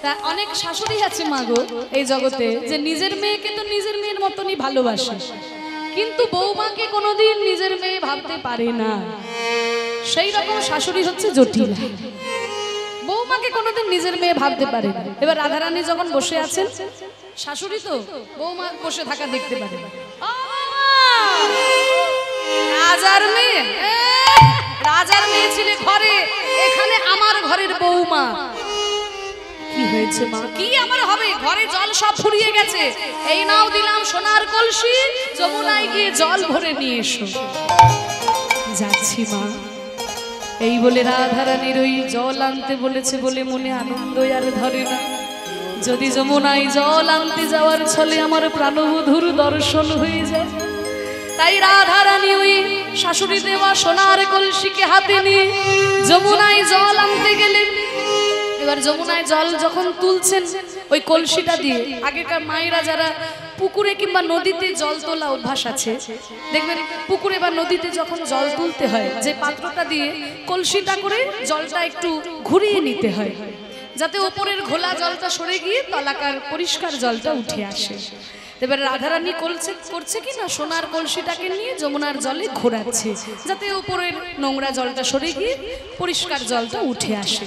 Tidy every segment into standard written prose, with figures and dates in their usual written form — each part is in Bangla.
তা অনেক শাশুড়ি আছে মাগো এই জগতে যে নিজের মেয়েকে তো নিজের মেয়ের মতনই ভালোবাসে, কিন্তু বৌমাকে কোনোদিন নিজের মেয়ে ভাবতে পারে না। সেই রকম শাশুড়ি হচ্ছে জটিল, বৌমাকে কোনোদিন নিজের মেয়ে ভাবতে পারে না। এবার রাধারানী যখন বসে আছেন, শাশুড়ি তো বৌমা বসে থাকা দেখতে পারে। রাজার মেয়ে, রাজার মেয়ে ছিলে ঘরে, এখানে আমার ঘরের বৌমা। কি হয়েছে মা? কি আমার হবে? ঘরে জল সব ফুরিয়ে গেছে, এই নাও দিলাম সোনার কলসি, যমুনায় গিয়ে জল ভরে নিয়ে এসো। যাচ্ছি মা। এই বলে রাধারানীর ওই জল আনতে বলেছে বলে মনে আনন্দ আর ধরে না। যদি যমুনায় জল আনতে যাওয়ার ছলে আমার প্রাণবধূর দর্শন হয়ে যায়, তাই রাধারানী ওই শাশুড়ি দেওয়া সোনার কলসিকে হাতে নিয়ে যমুনায় জল আনতে গেলেন। এবার যমুনায় জল যখন তুলছেন ওই কলসিটা দিয়ে, আগেকার মায়েরা যারা পুকুরে কিংবা নদীতে জল তোলা অভ্যাস আছে, দেখবেন পুকুরে বা নদীতে যখন জল তুলতে হয়, যে পাত্রটা দিয়ে কলসিটা করে জলটা একটু ঘুরিয়ে নিতে হয়, যাতে উপরের ঘোলা জলটা সরে গিয়ে তলাকার পরিষ্কার জলটা উঠে আসে। এবার রাধারানী করছে কি না, সোনার কলসিটাকে নিয়ে যমুনার জলে ঘোরাচ্ছে, যাতে উপরের নোংরা জলটা সরে গিয়ে পরিষ্কার জলটা উঠে আসে।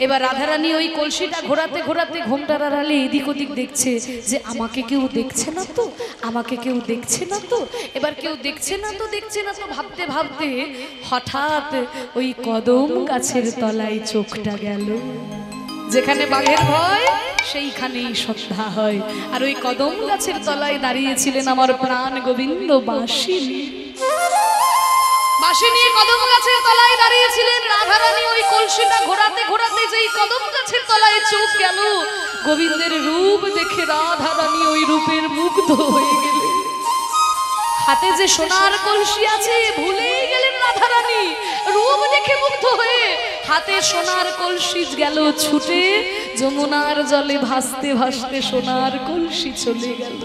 এবার রাধারানী ওই কলসিটা ঘোরাতে ঘোরাতে ঘোমটার আড়ালে এদিক ওদিক দেখছে যে আমাকে কেউ দেখছে না তো, আমাকে কেউ দেখছে না তো। এবার কেউ দেখছে না তো ভাবতে ভাবতে হঠাৎ ওই কদম গাছের তলায় চোখটা গেল। যেখানে বাঘের ভয় সেইখানেই শ্রদ্ধা হয়। আর ওই কদম গাছের তলায় দাঁড়িয়েছিলেন আমার প্রাণ গোবিন্দ বাঁশি নিয়ে কদম গাছের তলায় দাঁড়িয়েছিলেন রাধারানী। ওই কলসিটা ঘোরাতে ঘোরাতে যেই কদম গাছের তলায় চোখ গেল, গোবিন্দের রূপ দেখে রাধারানী ওই রূপের মুগ্ধ হয়ে গেলেন। হাতে যে সোনার কলসি আছে ভুলেই গেলেন রাধারানী, রূপ দেখে মুগ্ধ হয়ে হাতে সোনার কলসি গেল ছুটে, যমুনার জলে ভাসতে ভাসতে সোনার কলসি চলে গেল।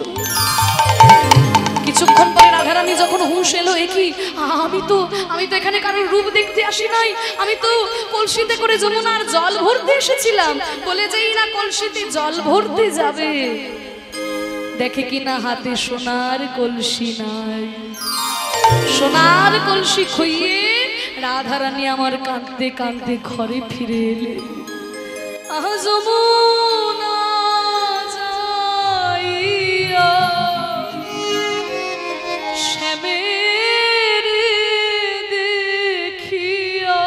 কিছুক্ষণ পরে রাধারানী যখন হুঁশ এলো, কি আমি তো এখানে কারোর রূপ দেখতে আসি নাই, আমি তো কলসিতে করে যমুনার জল ভরতে এসেছিলাম। বলে যেই না কলসিতে জল ভরতে যাবে, দেখে কিনা হাতে সোনার কলসি নাই। সোনার কলসি খুইয়ে রাধারানী আমার কাঁদতে কাঁদতে ঘরে ফিরে এলে। যমুনা যাইয়া শ্যামের দেখিয়া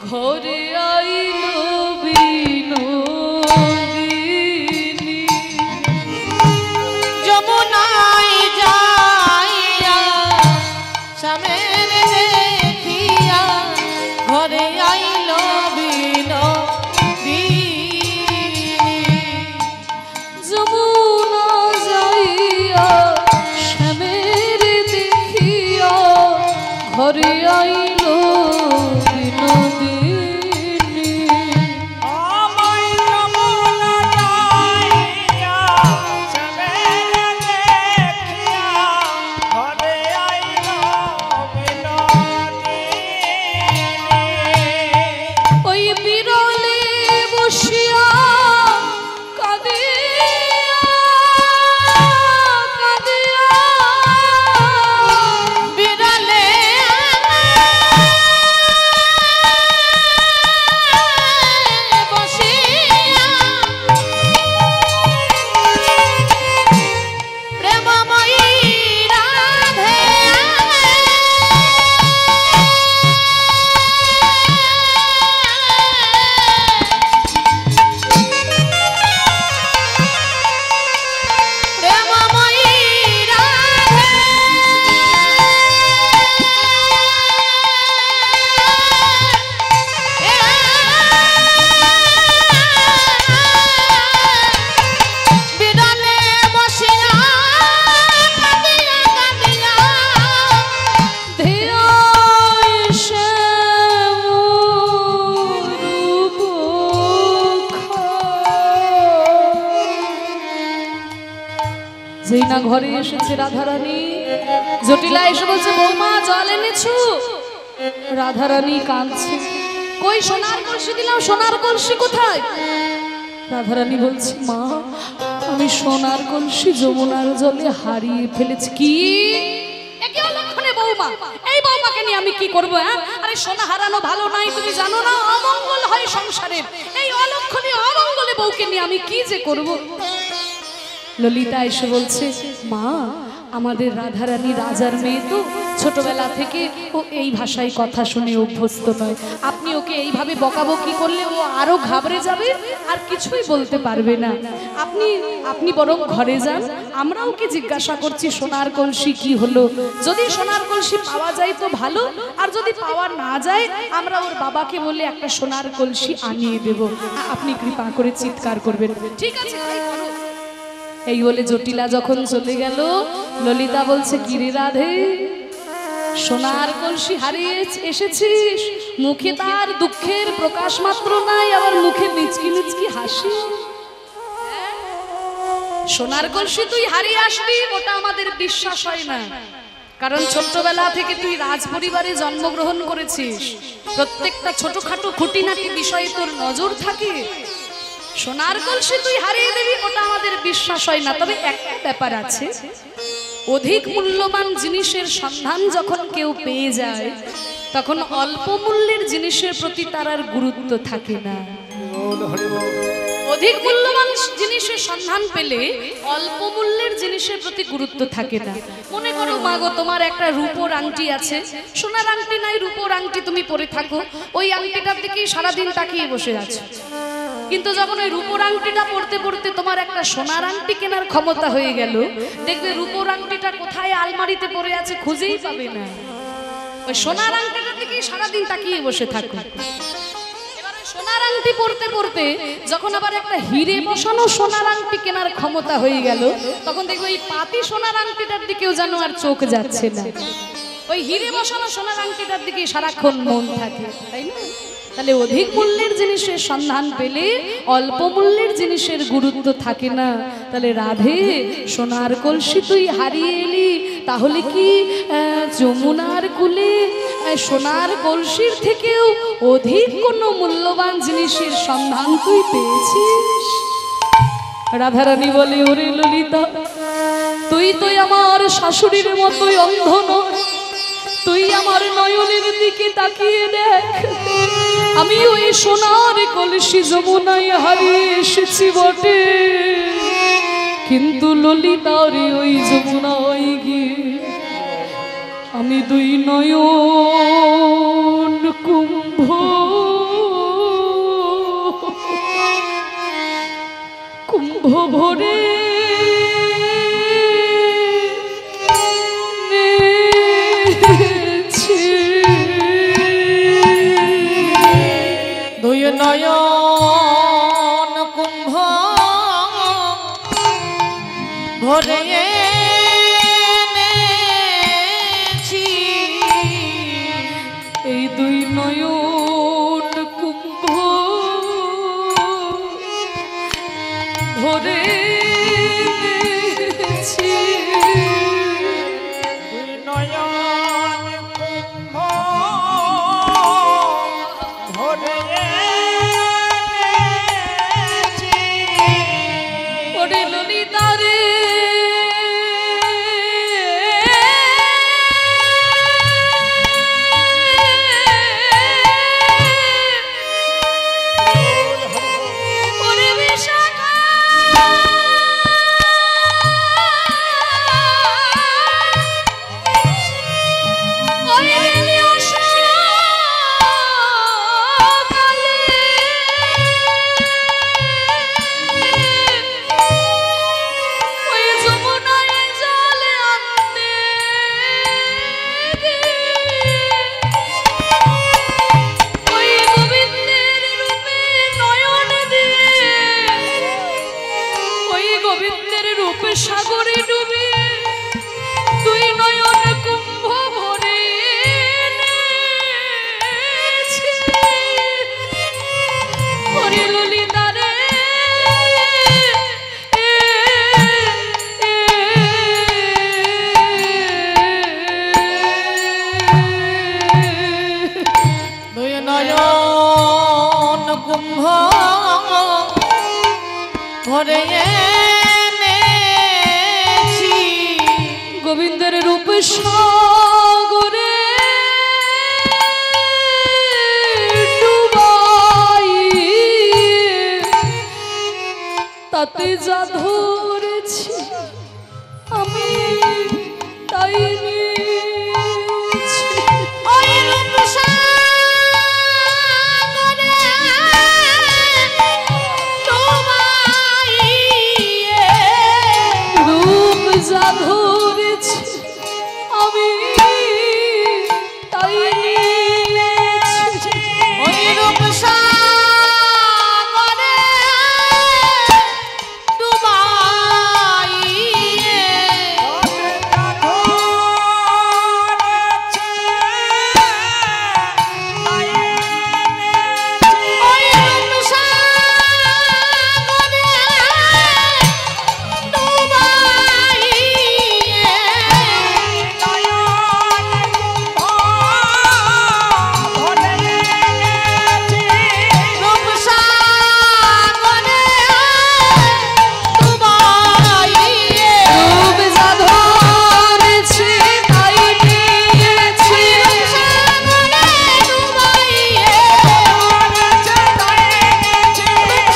ঘরে আইল বিনোদিনী। যমুনায় যাইয়া শ্যামের দেখিয়া ঘরে আইল বিনোদিনী। যমুনা যাইয়া শ্যামের দেখিয়া ঘরে আইল বিনোদিনী। যেই না ঘরে এসেছে রাধারানী, জটিলা এসে বলছে বৌমা জল এনেছো। রাধারানী কাঁদছে, কই সোনার কলসি দিলাম, সোনার কলসি কোথায়? রাধারানী বলছে, মা আমি সোনার কলসি যমুনার জলে হারিয়ে ফেলেছি। কি একে অলক্ষণে বৌমা, এই বৌমাকে নিয়ে আমি কি করবো? আরে সোনা হারানো ভালো নাই, তুমি জানো না অমঙ্গল হয় সংসারের। এই অলক্ষণে অমঙ্গলে বউকে নিয়ে আমি কি যে করব? ললিতা এসে বলছে, মা আমাদের রাধারানী রাজার মেয়ে তো, ছোটবেলা থেকে ও এই ভাষায় কথা শুনে অভ্যস্ত নয়। আপনি ওকে এইভাবে বকাবকি করলে ও আরো ঘাবড়ে যাবে, আর কিছুই বলতে পারবে না। আপনি বরং ঘরে যান, আমরা ওকে জিজ্ঞাসা করছি সোনার কলসি কি হলো। যদি সোনার কলসি পাওয়া যায় তো ভালো, আর যদি পাওয়া না যায় আমরা ওর বাবাকে বলে একটা সোনার কলসি আনিয়ে দেব। আপনি কৃপা করে চিৎকার করবেন। ঠিক আছে তাই করো। এই বলে জটিলা যখন চলে গেল, ললিতা বলছে, কিরে রাধে সোনার কলসি হারিয়ে এসেছিস? মুখে তার দুঃখের প্রকাশ মাত্র নাই, আবার মুখে মিচকি মিচকি হাসি। সোনার কলসি তুই হারিয়ে আসবি ওটা আমাদের বিশ্বাস হয় না, কারণ ছোট্টবেলা থেকে তুই রাজ পরিবারে জন্মগ্রহণ করেছিস। প্রত্যেকটা ছোটখাটো খুঁটিনাটি বিষয়ে তোর নজর থাকে। সোনার কলসি তুই হারিয়ে দিবি ওটা আমাদের বিশ্বাস হয় না। তবে একটা ব্যাপার আছে, অধিক মূল্যবান জিনিসের সন্ধান যখন কেউ পেয়ে যায় তখন অল্প মূল্যের জিনিসের প্রতি তার আর গুরুত্ব থাকে না। অধিক মূল্যবান জিনিসের সন্ধান পেলে অল্প মূল্যের জিনিসের প্রতি গুরুত্ব থাকে না। মনে করো মাগো তোমার একটা রূপোর আংটি আছে, সোনার আংটি নাই রূপোর আংটি তুমি পরে থাকো, ওই আংটিটার দিকেই সারাদিন তাকিয়ে বসে আছো। কিন্তু যখন ওই রূপোর আংটিটা পড়তে পড়তে তোমার একটা সোনার আংটি কেনার ক্ষমতা হয়ে গেল, দেখবে রূপোর আংটিটা কোথায় আলমারিতে পড়ে আছে খুঁজেই পাবে না। ওই সোনার আংটিটার দিকেই সারাদিন তাকিয়ে বসে থাকো। সোনার আংটি পড়তে পড়তে যখন আবার একটা হিরে বসানো সোনার আংটি কেনার ক্ষমতা হয়ে গেল, তখন দেখবে ওই পাতি সোনার আংটিটার দিকেও যেন আর চোখ যাচ্ছে না, ওই হিরে বসানো সোনার আংটিটার দিকে সারাক্ষণ মন থাকে, তাই না? তাহলে অধিক মূল্যের জিনিসের সন্ধান পেলে অল্প মূল্যের জিনিসের গুরুত্ব থাকে না। তাহলে রাধে সোনার কলসি তুই হারিয়ে এলি, তাহলে কি যমুনার কুলে সোনার কলসির থেকেও অধিক কোনো মূল্যবান জিনিসের সন্ধান তুই পেয়েছিস? রাধারানী বলে, ওরে ললিতা তুই তো আমার শাশুড়ির মতোই অন্ধ নয়, তুই আমার নয়নের দিকে তাকিয়ে দেখ, আমি ওই সোনার কলসি যমুনায় হারিয়ে এসেছি বটে, কিন্তু ললিতার ওই যমুনায় গিয়ে আমি দুই নয়ন কুম্ভ কুম্ভ ভরে দুই নয়ন কুম্ভ ভরে এনেছি, এই দুই নয়ন কুম্ভ ভরে এনেছি, দুই নয়ন কুম্ভ ভরে এনেছি, ওরে ললিতা রে সাগরে ডুবে দুই নয়ন কুম্ভ ভরে এনেছি, ওরে ললিতা রে দুই নয়ন ভরে এনেছি গোবিন্দের রূপ সাগরে ডুবাই, তাতে যা ধরেছি আমি তাই নিয়েছি। ওই রূপ সাগরে ডুবাইয়ে রূপ যা ধরেছি আমি তাই নিয়েছি। ওই রূপ সাগরে ডুবাইয়ে ওই রূপ সাগরে ডুবাইয়ে রূপ সাগরে ডুবাইয়ে রূপ যা ধরেছি তাই নিয়েছি। সাগরে ডুবাইয়ে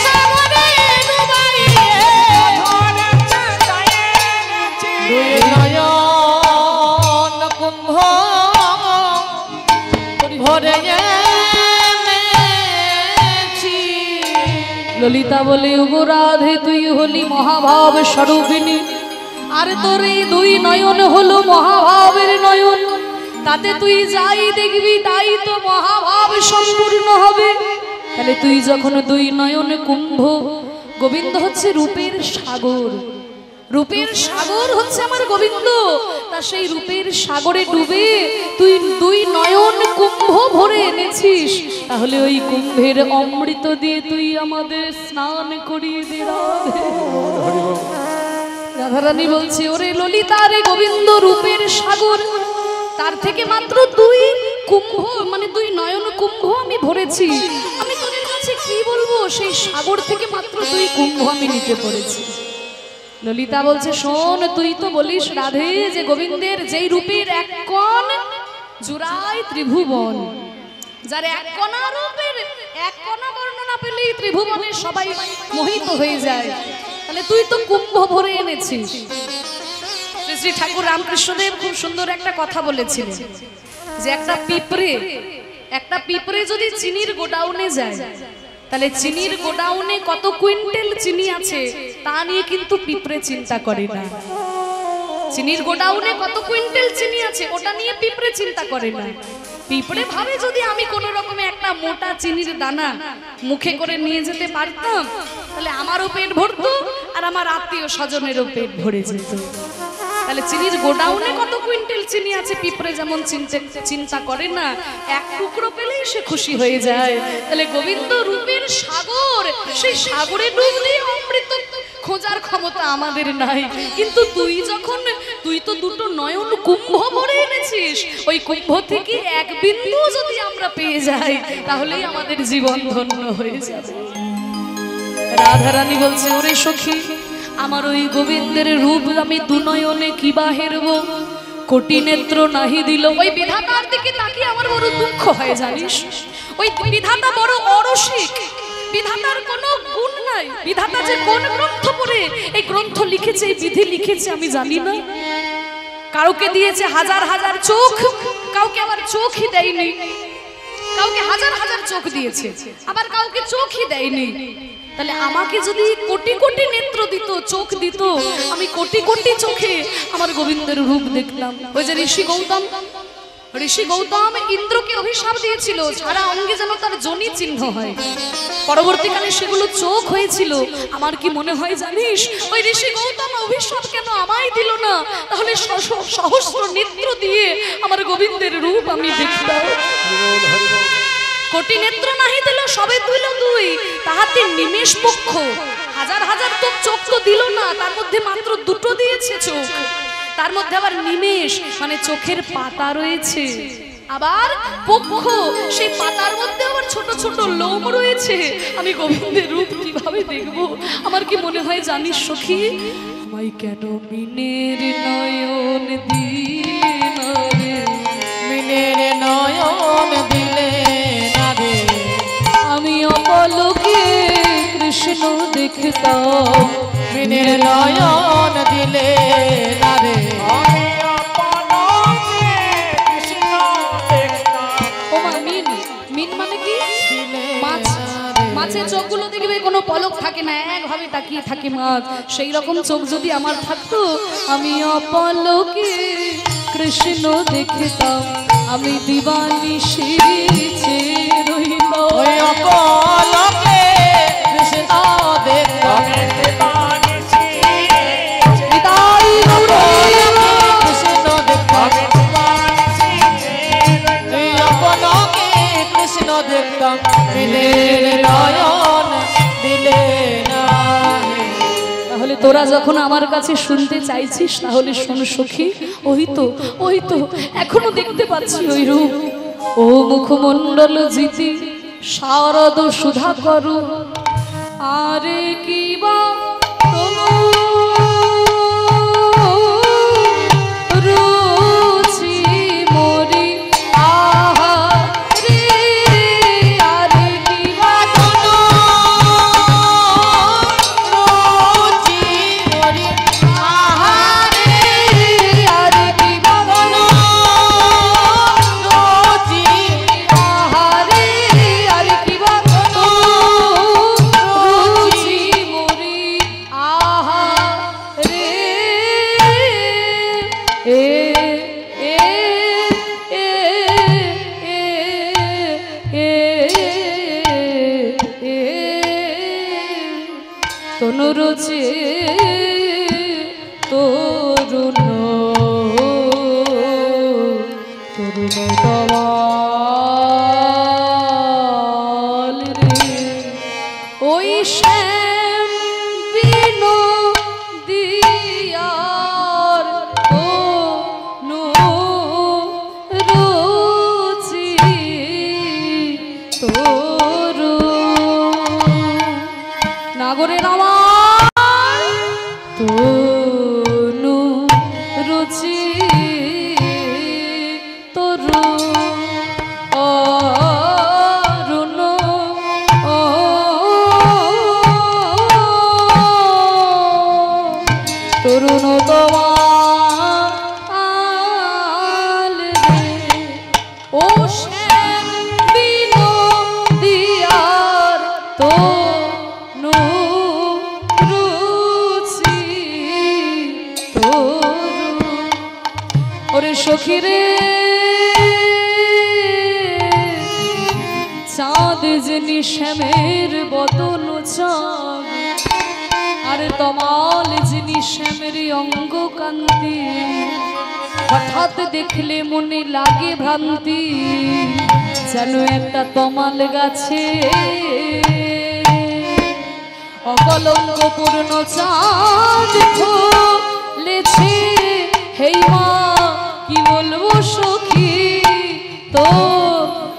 সাগরে ডুবাইয়ে দুই নয়ন কুম্ভ ভরে এনেছি ললিতা বলে ওগো রাধে তুই হলি মহাভাব স্বরূপিণী, আর তোর এই দুই নয়ন হলো মহাভাবের নয়ন, তাতে তুই যাই দেখবি তাই তো মহাভাব সম্পূর্ণ হবে। তাহলে তুই যখন দুই নয়ন কুম্ভ, গোবিন্দ হচ্ছে রূপের সাগর, রূপের সাগর হচ্ছে আমার গোবিন্দ, তা সেই রূপের সাগরে ডুবে তুই দুই নয়ন কুম্ভ ভরে এনেছিস, তাহলে ওই কুম্ভের অমৃত দিয়ে তুই আমাদের স্নান করিয়ে দে রাধে। রাধারানী বলছে ওরে ললিতা রে গোবিন্দ রূপের সাগর, তার থেকে মাত্র দুই কুম্ভ মানে দুই নয়ন কুম্ভ আমি ভরেছি, আমি তোদের কাছে কি বলবো, সেই সাগর থেকে মাত্র দুই কুম্ভ আমি নিতে পেরেছি। ললিতা বলছে শোন, তুই তো বলিস রাধে যে গোবিন্দের যেই রূপের এক কোণ জুড়াই ত্রিভুবন, যার এক কণা রূপের এক কণা বর্ণনা পেলেই ত্রিভুবনের সবাই মোহিত হয়ে যায়, তাহলে তুই তো কুম্ভ ভরে এনেছিস। শ্রী শ্রী ঠাকুর রামকৃষ্ণদেব খুব সুন্দর একটা কথা বলেছিলেন যে একটা পিঁপড়ে যদি চিনির গোডাউনে যায়, তাহলে চিনির গোডাউনে কত কুইন্টাল চিনি আছে তা নিয়ে কিন্তু পিঁপড়ে চিন্তা করে না। চিনির গোডাউনে কত কুইন্টাল চিনি আছে ওটা নিয়ে পিঁপড়ে চিন্তা করে না। পিঁপড়ে ভাবে যদি আমি কোনো রকমে একটা মোটা চিনির দানা মুখে করে নিয়ে যেতে পারতাম, তাহলে আমারও পেট ভরতো আর আমার আত্মীয় স্বজনেরও পেট ভরে যেত। তাহলে চিনির গোডাউনে কত কুইন্টাল চিনি আছে পিঁপড়ে যেমন চিন্তা করে না, এক টুকরো পেলেই সে খুশি হয়ে যায়। তাহলে গোবিন্দ রূপের সাগর, সেই সাগরে ডুব দিয়ে অমৃত খোঁজার ক্ষমতা আমাদের নাই, কিন্তু তুই তো দুটো নয়ন কুম্ভ ভরে এনেছিস, ওই কুম্ভ থেকে এক বিন্দু যদি আমরা পেয়ে যাই তাহলেই আমাদের জীবন ধন্য হয়ে যাবে। রাধারানী বলছে ওরে সখী আমার ওই গোবিন্দের রূপ আমি দুনয়নে কিবা হেরব, কোটি নেত্র নাহি দিল। ওই বিধাতার দিকে তাকিয়ে আমার বড় দুঃখ হয় জানিস, ওই বিধাতা বড় অরসিক, বিধাতার কোনো গুণ নাই। বিধাতা যে কোন গ্রন্থ পড়ে এই গ্রন্থ লিখেছে, এই বিধি লিখেছে আমি জানি না। কাউকে দিয়েছে হাজার হাজার চোখ, কাউকে আবার চোখই দেয়নি, কাউকে হাজার হাজার চোখ দিয়েছে, আবার কাউকে চোখই দেয়নি। তাহলে আমাকে যদি কোটি কোটি নেত্র দিত, চোখ দিত, আমি কোটি কোটি চোখে আমার গোবিন্দের রূপ দেখলাম। ওই যে ঋষি গৌতম ইন্দ্রকে অভিশাপ দিয়েছিল সারা অঙ্গে যেন তার যোনি চিহ্ন হয়, পরবর্তীকালে সেগুলো চোখ হয়েছিল। আমার কি মনে হয় জানিস, ওই ঋষি গৌতম অভিশাপ কেন আমায় দিল না, তাহলে সহস্র নেত্র দিয়ে আমার গোবিন্দের রূপ আমি দেখলাম। কোটি নেত্র নাহি দিল সবে দিল দুই, তাহাতে নিমেষ পক্ষ, হাজার হাজার তো চোখ তো দিল না, তার মধ্যে মাত্র দুটো দিয়েছে চোখ, তার মধ্যে আবার নিমেষ মানে চোখের পাতা রয়েছে, আবার পক্ষ সেই পাতার মধ্যে আবার ছোট ছোট লোম রয়েছে। আমি গোবিন্দের রূপ কিভাবে কিভাবে দেখবো? আমার কি মনে হয় জানিস সখী, আমায় কেন মিনের নয়ন দিলে না রে, মিনের নয়ন দিলে না রে, আমি অপলকে কৃষ্ণ দেখতাম। মিনের নয়ন দিলে না রে, ও মা, মিন মিন মানে কি? মাছ। মাছের চোখগুলো দেখবে কোনো পলক থাকে না, একভাবে তাকিয়ে থাকে মাছ। সেই রকম চোখ যদি আমার থাকতো, আমি অপলকে কৃষ্ণ দেখতাম, আমি দিবানিশি চেয়ে রইতাম। ওই অপলকে কৃষ্ণ দেখতাম, নিতাই গৌর কৃষ্ণ দেখতাম, ওই অপলকে কৃষ্ণ দেখতাম, মিনের নয়ন দিলে না রে। তাহলে তোরা যখন আমার কাছে শুনতে চাইছিস, তাহলে শোন সখী, ওই তো এখনো দেখতে পাচ্ছি ওই রূপ। ও মুখমণ্ডল জিতি শারদ সুধা করু, আরে কি বা তনু রুচি মরি, আহা রে, আরে কি বা তনু রুচি মরি, আহারে, আরে কি বা তনু রুচি, আহারে, আরে কি বা তনু রুচি মরি, আহা রে, এ এ এ এ এ তনু রুচি তরুণ তরুণ দওয়াল রে, ওই শ্যাম বিনো দিয়ার তনু রুচি তরু নাগরের আমার তনু রুচি তরু অরুণ তরুণ তোমাল রে, ও শ্যাম বিনো দিয়ার তনু রুচি তরু। ওরে সখী রে, চাঁদ যিনি শ্যামের বদন চাঁদ, আর তমাল যিনি শ্যামের অঙ্গ কান্তি, হঠাৎ দেখলে মনে লাগে ভ্রান্তি, যেন একটা তমাল গাছে অকলঙ্ক পূর্ণ চাঁদ ফুলেছে। হেই মা, কি বলবো সখী, তো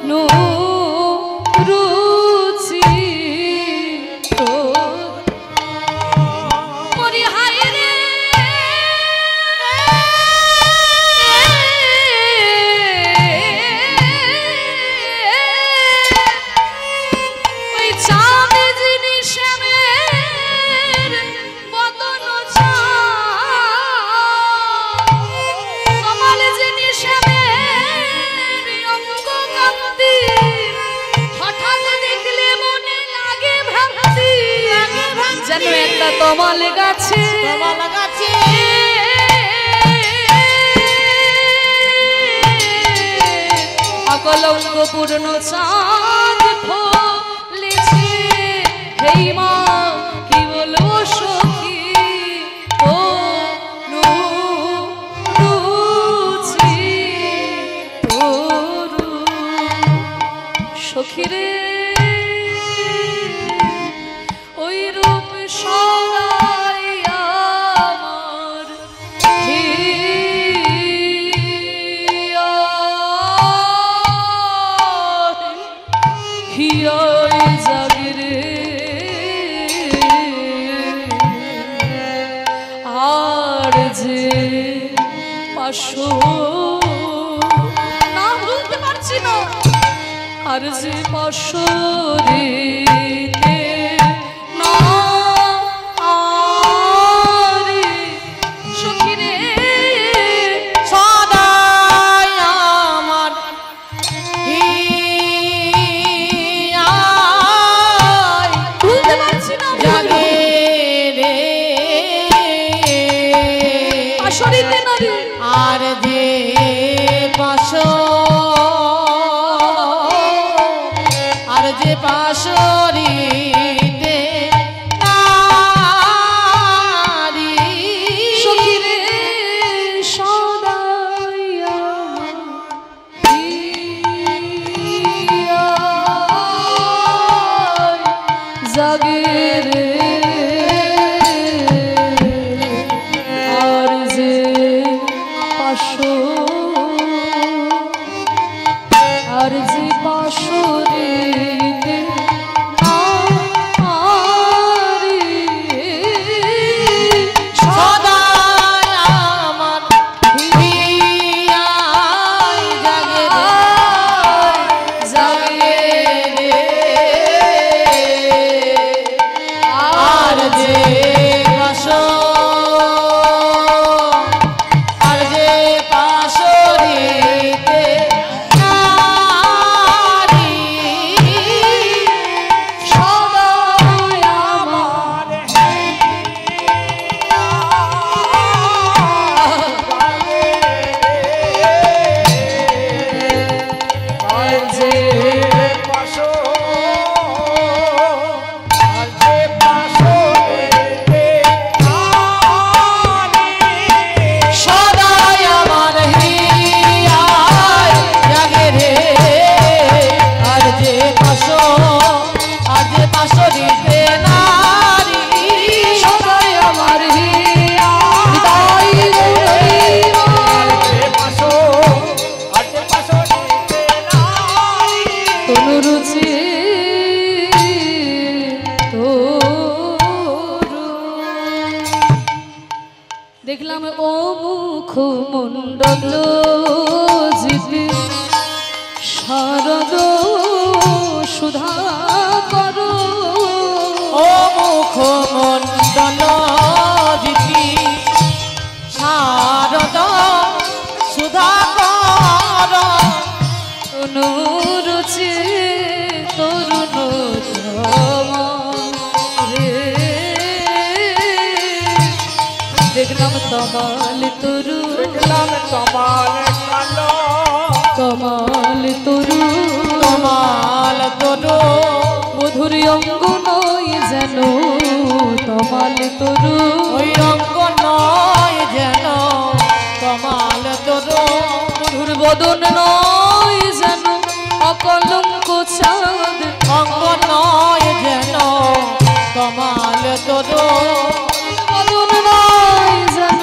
নু রুচি তো মরি হায় রে, ওই চাঁদ যিনি শ্যামের বদন চাঁদ, কমল যিনি শ্যামের অঙ্গ কান্তি, হঠাৎ দেখলে মনে লাগে ভ্রান্তি, যেন একটা তমাল গাছে তমাল গাছে অকলঙ্ক পূর্ণ চাঁদ ফলেছে। হেই মা, কি বলবো সখী, ও রুচি তরু। সখী রে, ওই রূপ সরাই আমার হিয়া, পাশো না ভুলতে পারছি না আর যে পাশো রে না আরে সখী রে সদাই আমার হিয়ায় ভুলতে পারছি না জাগে রে পাশরিতে না রে আর যে পাশো আর যে পাশরিতে নারী সখী রে সদাই আমার হিয়ায় জাগে রে আর যে পাশো আর যে পাশরিতে নারী সদাই আমার হিয়ায় জাগে রে জাগে রে আর যে পাশো আর যে পাশরিতে নারী সদাই আমার আর যে সদাই আমার হিয়ায় জাগে রে আর যে পাশরিতে নারী সদাই আমার হিয়া হৃদয় গৌরীমান তনুরুচি দেখলাম ও মুখমণ্ডল জিতে শারদ সুধা করো ও মুখমণ্ডল জিতি শারদ সুধাকর তনুরুচি তরুণ রে দেখলাম তমাল তরু কমাল তরু কমাল তরু মধুর অঙ্গ নয় যেন তমাল তরু ওই অঙ্গ নয় যেন কমাল তরু মধুর বদন নয় যেন অকলঙ্ক চাঁদ অঙ্গ নয় যেন কমাল তরু বদন নয় যেন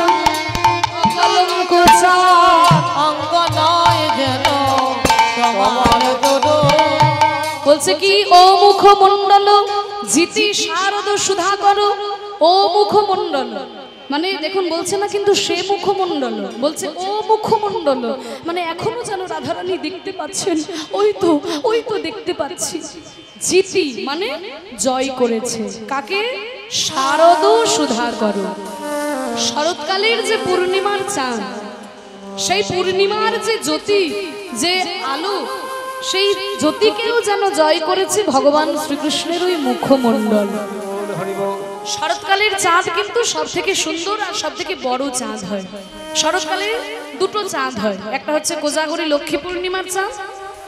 অকলঙ্ক চাঁদ অঙ্গ নয় যেন কমাল তরু বলছে কি ও মুখমণ্ডল জিতি শারদ সুধা করো ও মুখমণ্ডল মানে দেখুন বলছে না কিন্তু সে মুখমণ্ডল বলছে ও মুখমণ্ডল মানে এখনো যেন রাধারানী দেখতে পাচ্ছেন ওই তো দেখতে পাচ্ছি জিতি মানে জয় করেছে কাকে শারদ সুধা করো শরৎকালের যে পূর্ণিমার চাঁদ সেই পূর্ণিমার যে জ্যোতি যে আলো সেই জ্যোতিকেও যেন জয় করেছে ভগবান শ্রীকৃষ্ণের ওই মুখমণ্ডল শরৎকালের চাঁদ কিন্তু সব থেকে সুন্দর আর সব থেকে বড় চাঁদ হয় শরৎকালে দুটো চাঁদ হয় একটা হচ্ছে কোজাগরী লক্ষ্মী পূর্ণিমার চাঁদ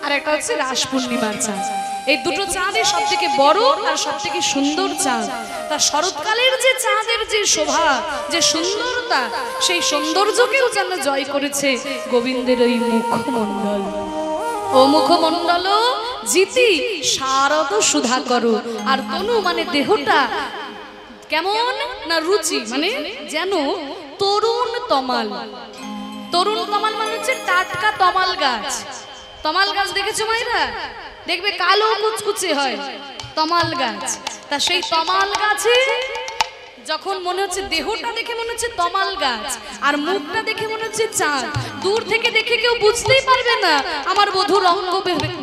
আর একটা হচ্ছে রাস পূর্ণিমার চাঁদ এই দুটো চাঁদই সব থেকে বড় আর সব থেকে সুন্দর চাঁদ তা শরৎকালের যে চাঁদের যে শোভা যে সুন্দরতা সেই সৌন্দর্যকেও যেন জয় করেছে গোবিন্দের ওই মুখমণ্ডল ও মুখমণ্ডল জিতি শারদ সুধা করো আর তনু মানে দেহটা কেমন না রুচি মানে যেন তরুণ তমাল তরুণ তমাল মানে হচ্ছে টাটকা তমাল গাছ দেখেছো মাইরা দেখবে কালো কুচকুচে হয় তমাল গাছ তা সেই তমাল গাছে যখন মনে হচ্ছে দেহটা দেখে মনে হচ্ছে তমাল গাছ আর মুখটা দেখে মনে হচ্ছে চাঁদ, দূর থেকে দেখে কেউ বুঝতেই পারবে না আমার বধূর অঙ্গ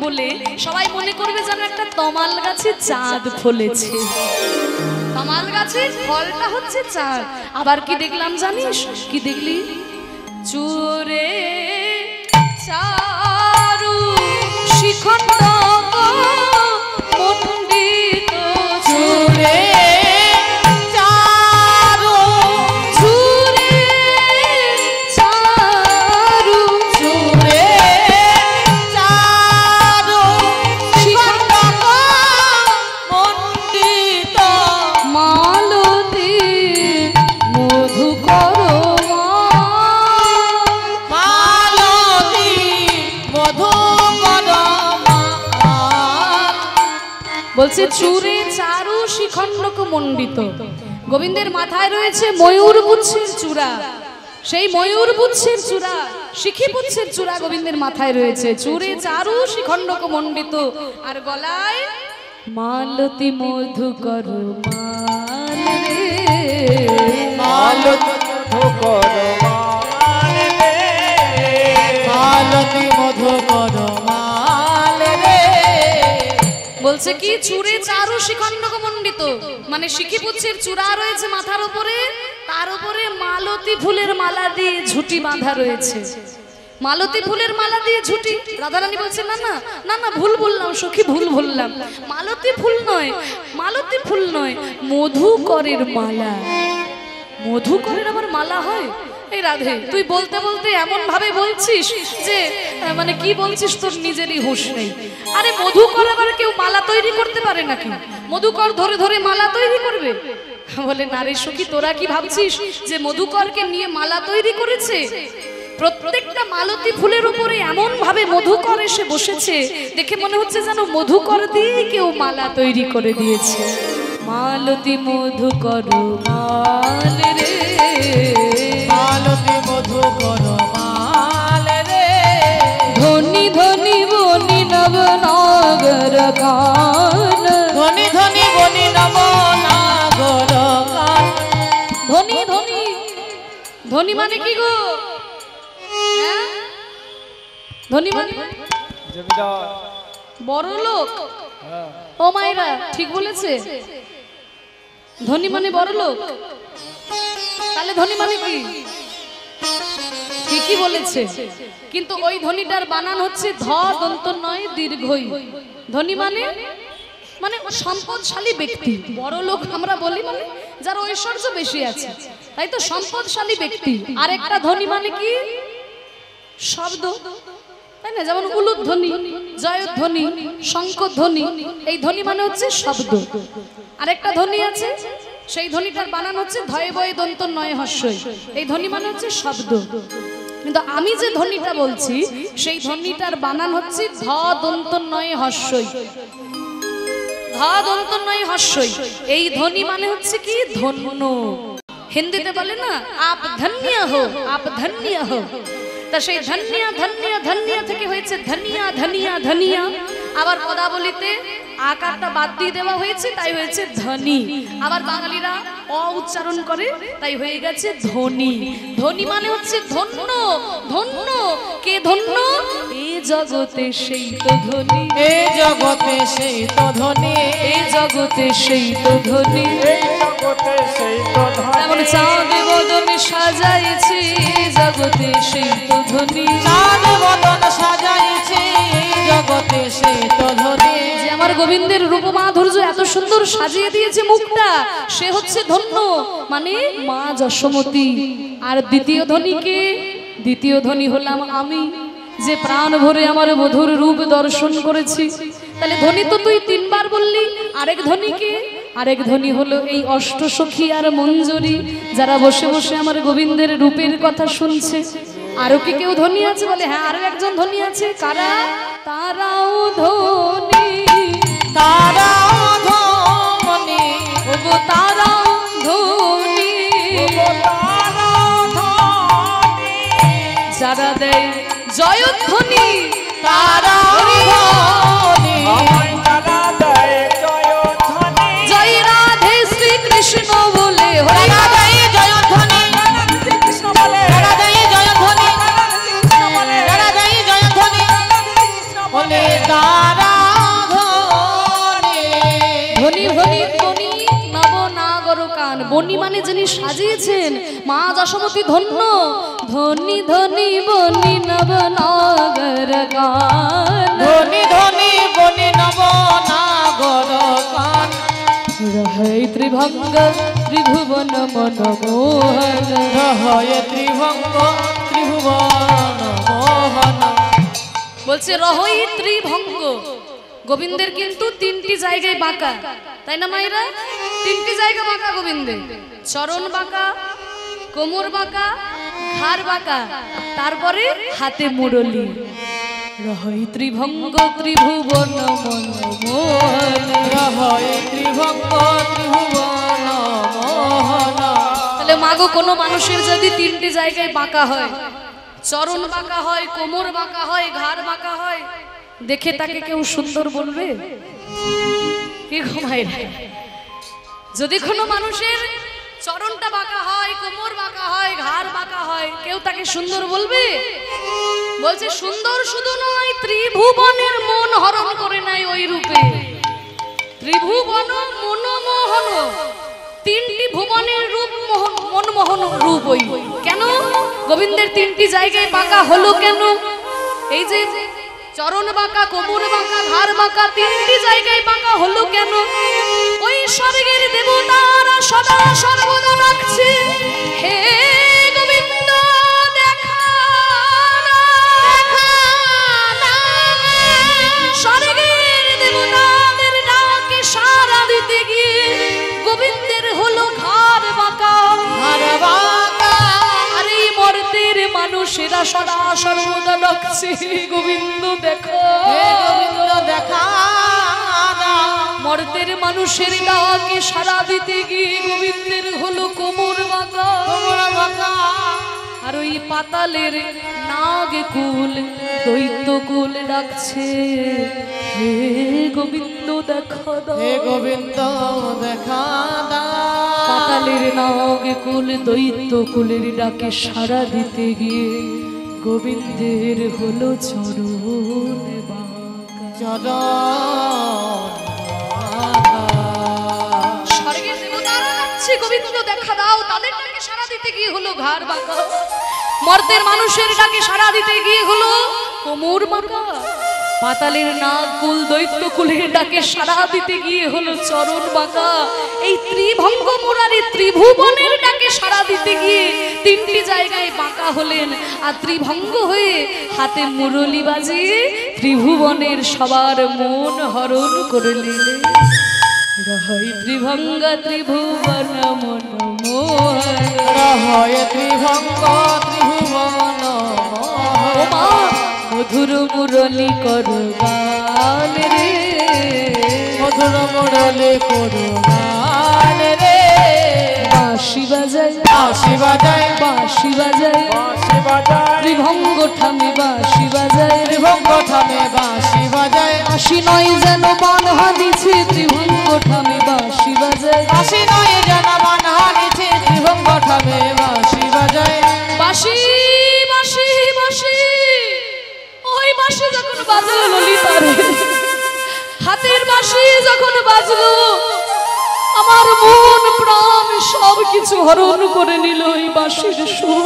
বলে, সবাই মনে করবে যেন একটা তমাল গাছে চাঁদ ফলেছে। তমাল গাছের ফলটা হচ্ছে চাঁদ। আবার কি দেখলাম জানিস? কি দেখলি? চুরে চারু শিখণ্ড মণ্ডিত, চুরে চারু, চুরে চারু, চুরে চারু শিখণ্ড মণ্ডিত, মালতী মধুকর মালতী মধুকর বলছে চুরে চারু শিখণ্ডক মণ্ডিত। গোবিন্দের মাথায় রয়েছে ময়ূর পুচ্ছের চূড়া, সেই ময়ূর পুচ্ছের চূড়া, শিখি পুচ্ছের চূড়া গোবিন্দের মাথায় রয়েছে। চুরে চারু শিখণ্ডক মণ্ডিত, আর গলায় মালতী মধুকর মাল রে, মালতী মধুকর মাল রে, মালতী মধুকর মাল রে। বলছে কি চুরে চারু শিখণ্ডক মণ্ডিত, মানে শিখি পুচ্ছের চূড়া রয়েছে মাথার উপরে, তার উপরে মালতী ফুলের মালা দিয়ে ঝুটি বাঁধা রয়েছে। মালতী ফুলের মালা দিয়ে ঝুটি। রাধারানী বলছে না না না না, ভুল বললাম সখী, ভুল বললাম, মালতী ফুল নয়, মালতী ফুল নয়, মধুকরের মালা। মধুকরের আবার মালা হয়? এই রাধে, তুই বলতে বলতে এমন ভাবে বলছিস যে মানে কি বলছিস তোর নিজেরই হুঁশ নেই। আরে মধুকর আবার কেউ মালা তৈরি করতে পারে নাকি? মধুকর ধরে ধরে মালা তৈরি করবে? বলে না রে সখী, তোরা কি ভাবছিস যে মধুকরকে নিয়ে মালা তৈরি করেছে? প্রত্যেকটা মালতী ফুলের উপরে এমন ভাবে মধুকর এসে বসেছে, দেখে মনে হচ্ছে যেন মধুকর দিয়ে কেউ মালা তৈরি করে দিয়েছে। মালতী মধুকর মাল রে, মালতী মধুকর মাল রে, ধনি ধনি বনি নব নাগর গান, ধনি ধনি বনি নব নাগর গান। ধনি ধনি, ধনি মানে কি গো? হ্যাঁ? ধনি মানে বড় লোক। ও মায়েরা ঠিক বলেছে, ধনী মানে বড় লোক। তাহলে ধনী মানে কি? ঠিকই বলেছে, কিন্তু ওই ধনীটার বানান হচ্ছে ধ দন্ত নয় দীর্ঘই। ধনী মানে মানে সম্পদশালী ব্যক্তি। বড় লোক আমরা বলি মানে যার ঐশ্বর্য বেশি আছে, তাই তো সম্পদশালী ব্যক্তি। আরেকটা ধনী মানে কি? শব্দ, তাই না? যেমন উলুধ্বনি, জয়ধ্বনি, শঙ্খধ্বনি, এই ধ্বনি মানে হচ্ছে শব্দ। আরেকটা ধ্বনি আছে, সেই ধ্বনিটার বানান হচ্ছে ধয়ে বয়ে দন্ত নয় হস্যই, এই ধ্বনি মানে হচ্ছে শব্দ। কিন্তু আমি যে ধ্বনিটা বলছি সেই ধ্বনিটার বানান হচ্ছে ধ দন্ত নয় হস্যই, ধ দন্ত নয় হস্যই। এই ধ্বনি মানে হচ্ছে কি? ধন্য। হিন্দিতে বলে না আপ ধন্য হো, আপ ধন্য হো। তা সেই ধনিয়া ধনিয়া ধনিয়া থেকে হয়েছে ধনিয়া ধনিয়া ধনিয়া। আবার পদাবলিতে আকারটা বাদ দিয়ে দেওয়া হয়েছে, তাই হয়েছে ধনী। আবার বাঙালিরা অ উচ্চারণ করে, তাই হয়ে গেছে ধনী। ধনী মানে হচ্ছে ধন্য। ধন্য কে? ধন্য এ জগতে সেই তো ধনী, এ জগতে সেই তো ধনী, এ জগতে সেই তো ধনী, এই জগতে সেই তো ধনী। যেমন চাঁদ বদন সাজাইছে জগতে সেই তো ধনী, চাঁদ বদন সাজাইছে জগতে সেই তো ধনী। যে আমার গোবিন্দের রূপ মাধুর্য এত সুন্দর সাজিয়ে দিয়েছে মুখটা, সে হচ্ছে ধন্য, মানে মা যশোমতী। আর দ্বিতীয় ধনীকে? দ্বিতীয় ধনী হলাম আমি, যে প্রাণ ভরে আমার মধুর রূপ দর্শন করেছি। তাহলে ধনী তো তুই তিনবার বললি, আরেক ধনীকে? আরেক ধনী হলো এই অষ্টসখী আর মঞ্জরি, যারা বসে বসে আমার গোবিন্দের রূপের কথা শুনছে। আরো কি কেউ ধনী আছে? বলে হ্যাঁ, আরো একজন ধনী আছে। কারা? তারাও ধনী, তারাও ধনী, ওগো তারাও ধনী, তারাও ধনী, যারা দেয় জয়ধ্বনি তারাও ধনী, জয় রাধে শ্রীকৃষ্ণ বলে কান। বনি মানে যিনি সাজিয়েছেন, মা যশোমতী ধন্য। ধনী ধনী বনি নবনাগর গান, ধনী ধনী বনি নবনাগর গান। রহে ত্রিভঙ্গ ত্রিভুবন মনমোহন, রহে ত্রিভঙ্গ ত্রিভুবন মোহন। বলছে রহই ত্রিভঙ্গ। গোবিন্দের কিন্তু তিনটি জায়গায় বাঁকা, তাই না মায়েরা? তিনটি জায়গা বাঁকা গোবিন্দের, চরণ বাঁকা, কোমর বাঁকা, ঘাড় বাঁকা, তারপরে হাতে মুরলি। রহই ত্রিভঙ্গ ত্রিভুবন মনমোহন, রহে ত্রিভঙ্গ ত্রিভুবন মোহন। তাহলে মাগো কোনো মানুষের যদি তিনটি জায়গায় বাঁকা হয়, চরণ বাঁকা হয়, কোমর বাঁকা হয়, ঘাড় বাঁকা হয়, দেখে তাকে কেউ সুন্দর বলবে? কি ঘুমাই রে? যদি কোনো মানুষের চরণটা বাঁকা হয়, কোমর বাঁকা হয়, ঘাড় বাঁকা হয়, কেউ তাকে সুন্দর বলবে? বলছে সুন্দর শুধু নয়, ত্রিভুবনের মন হরণ করে নেয় ওই রূপে। ত্রিভুবন মনমোহন, তিনটি ভুবনের রূপ মনমোহন রূপ। ওই কেন গোবিন্দের তিনটি জায়গায় বাঁকা হলো কেন? এই যে চরণ বাঁকা, কোমর বাঁকা, ঘাড় বাঁকা, তিনটি জায়গায় বাঁকা হলো কেন? ওই স্বর্গের দেবতারা সদা সর্বদা ডাকছে, হে গোবিন্দ দেখা দাও। স্বর্গের দেবতাদের ডাকে সাড়া দিতে গিয়ে গোবিন্দের হলো ঘাড় বাঁকা। ঘাড় বাঁকা। আর এই মর্তের মানুষেরা সদা সর্বদা ডাকছে, গোবিন্দ দেখো, হে গোবিন্দ দেখা দাও। মর্তের মানুষের ডাকে সাড়া দিতে গিয়ে গোবিন্দের হলো কোমর বাঁকা। কোমর বাঁকা। আর ওই পাতালের নাগ কুল দৈত্য কুল ডাকছে, হে গোবিন্দ দেখা দাও। হে গোবিন্দ দেখা দাও। পাতালের নাগ কুল দৈত্য কুলের ডাকে সাড়া দিতে গিয়ে গোবিন্দের হলো চরণ বাঁকা। চরণ স্বর্গের দেবতারা ডাকছে, গোবিন্দ দেখা দাও। তাদের ডাকে সাড়া দিতে গিয়ে হলো ঘাড় বাঁকা। মর্তের মানুষের ডাকে সাড়া দিতে গিয়ে হলো কোমর বাঁকা। পাতালের নাগ কুল দৈত্য কুলের ডাকে সাড়া দিতে গিয়ে হলো চরণ বাঁকা। এই ত্রিভঙ্গ মুরারি ত্রিভুবনের ডাকে সাড়া দিতে গিয়ে তিনটি জায়গায় বাঁকা হলেন। আর ত্রিভঙ্গ হয়ে হাতে মুরলি বাজিয়ে ত্রিভুবনের সবার মন হরণ করে নিলেন। রহই ত্রিভঙ্গ ত্রিভুবন মনমোহন, রহে ত্রিভঙ্গ ত্রিভুবন মোহন। মা মধুর মুরলি করো গান রে, মধুর মুরলি করো গান রে। বাঁশি বাজায় বাঁশি বাজায়। বাঁশি বাজায় বাঁশি বাজায়। ত্রিভঙ্গ ঠামে বাঁশি বাজায়। ত্রিভঙ্গ থামে বাঁশি বাজায়। বাঁশি নয় যেন বান হানিছে, ত্রিভঙ্গ ঠামে বাঁশি বাজায়। বাঁশি নয় যেন বান হানিছে, ত্রিভঙ্গ থামে বাঁশি বাজায়। বাঁশি বাঁশি বাঁশি, ওই বাঁশি যখন বাজলো ললিতারে, হাতের বাঁশি যখন বাজলো, আমার মন প্রাণ সব কিছু হরণ করে নিল এই বাঁশির সুর।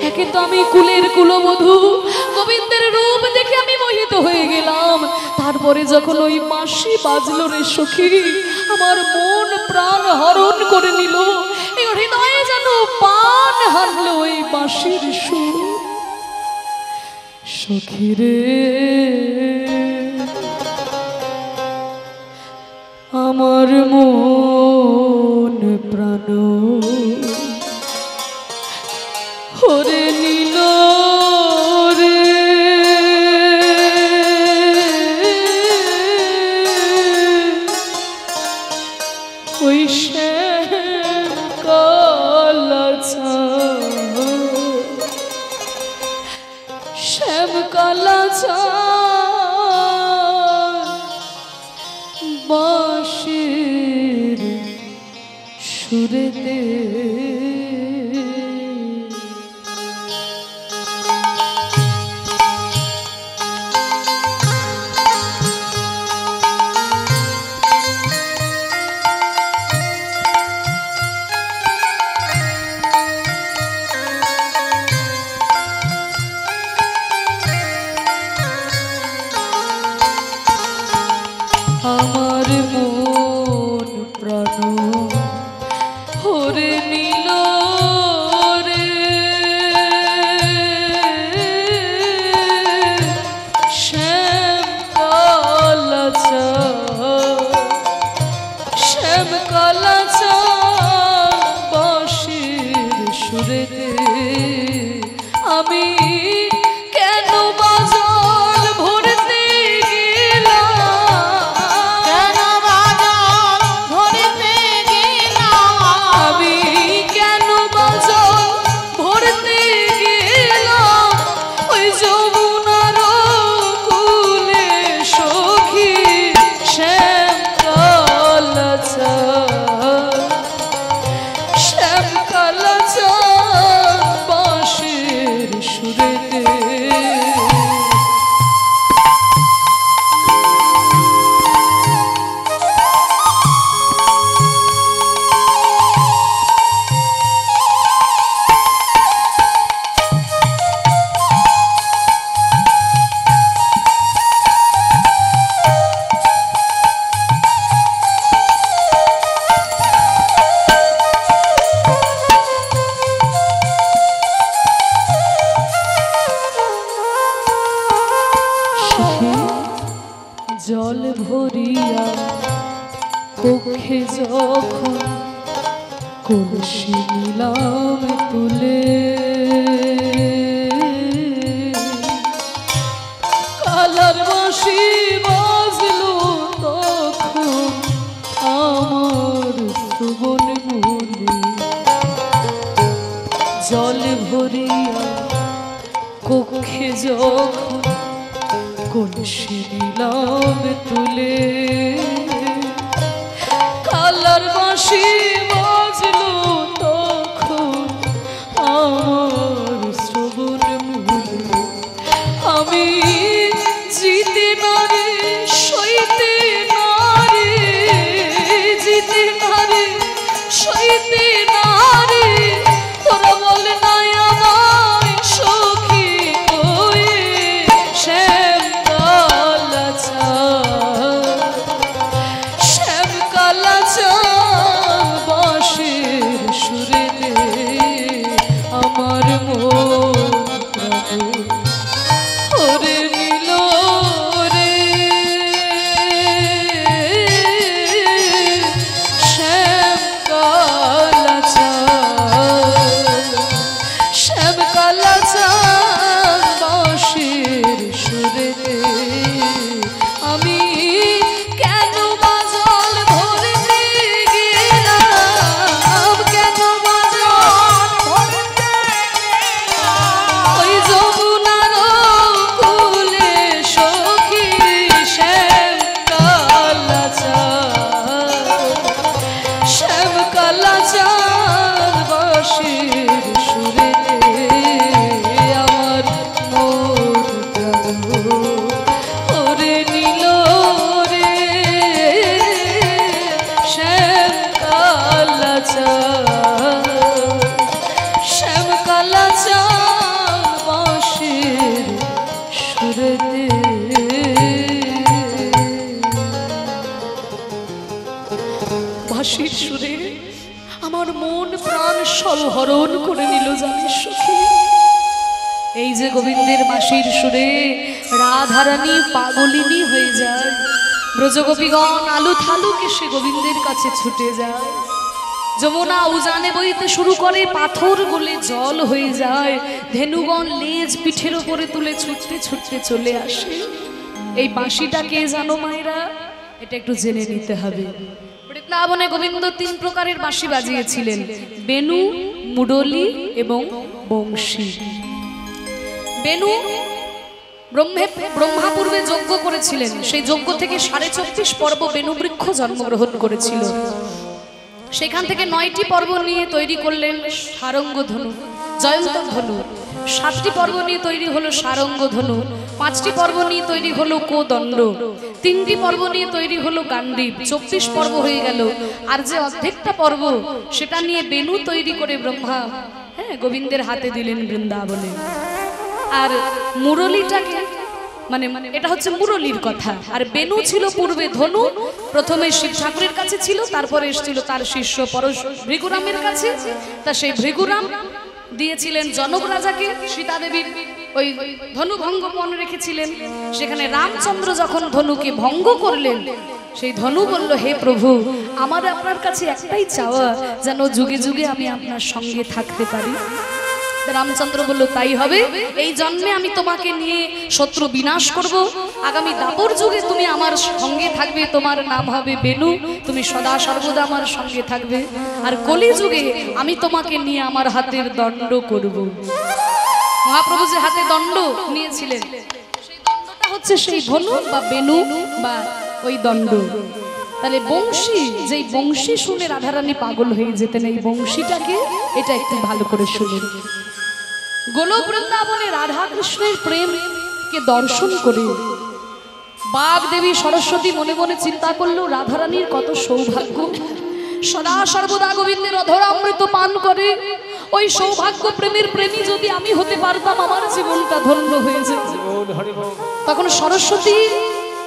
একে তো আমি কুলের কুলবধূ, গোবিন্দের রূপ দেখে আমি মোহিত হয়ে গেলাম। তারপরে যখন ওই বাঁশি বাজলো রে সখী, আমার মন প্রাণ হরণ করে নিল। এই হৃদয়ে যেন পান হারলো ওই বাঁশির সুর। সখী রে আমার মন প্রাণ হরে নীল রে, ওই শ্যাম কালাচা, শ্যাম কালাচা বাঁশির সুরেতে। ওরে নীল রে শ্যাম কালাচা শ্যাম কালাচা বাঁশির সুরেতে আমি কেন বাজার ভরতে গেলাম কেন বাজার ধরতে গেলাম আমি কেন বাজার ভরতে গেলাম ওই যমুনার কূলে সখী শ্যাম কালাচা শ্যাম কালাচা বাঁশির সুরেতে জল ভরিয়া কক্ষে যখন কলসি নিলাম তুলে কালার বাঁশি বাজলো তখন আমার সুবন মনে জল ভরিয়া কক্ষে যখন কলসি নিলাম তুলে কালার বাঁশি বাজলো তখন আমার শ্রবণ মূলে আমি জিতে নারে সইতে নারে জিতে নারে সইতে নারে তোরা বলে নাই আমায় সখী কয়ে শ্যাম কালাচা শ্যাম কালাচা বাঁশির সুরেতে আমার মন প্রাণ ওরে নীল রে শ্যাম কালাচা শ্যাম কালাচা বাঁশির সুরেতে আমি কেন বাজাল ধরতে গেলাম কেন বাজাল ধরতে ওই যমুনার কূলে সখী শ্যাম কালাচা শ্যাম কালাচা বাঁশির সুরেতে আমার মন প্রাণ ওরে নীল রে শ্যাম কালাচা শ্যাম কালাচা বাঁশির সুরেতে বাঁশির সুরে আমার মন প্রাণ সব হরণ করে নিল জানিস সখী এই যে গোবিন্দের বাঁশির সুরে রাধারানী পাগলিনী হয়ে যায় ব্রজগোপীগণ আলু থালু কেসে গোবিন্দের কাছে ছুটে যায় যমুনা উজানে বইতে শুরু করে পাথর গলে জল হয়ে যায় ধেনুগণ লেজ পিঠের উপরে তুলে ছুটতে ছুটতে চলে আসে এই বাঁশিটা কে জানো মায়েরা এটা একটু জেনে নিতে হবে বৃন্দাবনে গোবিন্দ তিন প্রকারের বাঁশি বাজিয়েছিলেন বেনু মুডলি এবং বংশী বেনু ব্রহ্মা পূর্বে যজ্ঞ করেছিলেন সেই যজ্ঞ থেকে 34.5 পর্ব বেনু বৃক্ষ জন্মগ্রহণ করেছিল সেখান থেকে 9টি পর্ব নিয়ে তৈরি করলেন সারঙ্গ ধনু জয়ন্ত ধনু 7টি পর্ব নিয়ে তৈরি হলো সারঙ্গ ধনু 5টি পর্ব নিয়ে তৈরি হলো কোদণ্ড 3টি পর্ব নিয়ে তৈরি হলো গান্ডীব 24 পর্ব হয়ে গেল আর যে অর্ধেকটা পর্ব সেটা নিয়ে বেনু তৈরি করে ব্রহ্মা গোবিন্দের হাতে দিলেন বৃন্দাবনে আর মুরলীটাকে মানে এটা হচ্ছে মুরলীর কথা। আর বেনু ছিল পূর্বে ধনু, প্রথমে শিব ঠাকুরের কাছে ছিল, তারপরে এসেছিল তার শিষ্য পরশ ভৃগুরামের কাছে। তা সেই ভৃগুরাম দিয়েছিলেন জনক রাজাকে সীতা দেবীর ওই ধনু ভঙ্গ পণ রেখেছিলেন। সেখানে রামচন্দ্র যখন ধনুকে ভঙ্গ করলেন, সেই ধনু বলল, হে প্রভু, আমার আপনার কাছে একটাই চাওয়া, যেন যুগে যুগে আমি আপনার সঙ্গে থাকতে পারি। রামচন্দ্র বলল, তাই হবে, এই জন্মে আমি তোমাকে নিয়ে শত্রু বিনাশ করব, আগামী দাপর যুগে তুমি আমার সঙ্গে থাকবে, তোমার নাম হবে বেনু, তুমি সদা সর্বদা আমার সঙ্গে থাকবে, আর কলি যুগে আমি তোমাকে নিয়ে আমার হাতের দণ্ড করব। মহাপ্রভু যে হাতে দণ্ড নিয়েছিলেন, সেই দণ্ডটা হচ্ছে সেই ধনু বা বেনু বা ওই দণ্ড। তাহলে বংশী, যেই বংশী শুনে রাধারানী পাগল হয়ে যেতেন, এই বংশীটাকে, এটা একটু ভালো করে শুনুন। গোলক বৃন্দাবনে রাধা কৃষ্ণের প্রেমকে দর্শন করে বাগ দেবী সরস্বতী মনে মনে চিন্তা করলো, রাধারানীর কত সৌভাগ্য, সদা সর্বদা গোবিন্দের অধরা অমৃত পান করে। ওই সৌভাগ্য প্রেমের প্রেমী যদি আমি হতে পারতাম, আমার জীবনটা ধন্য হয়ে যেত। তখন সরস্বতী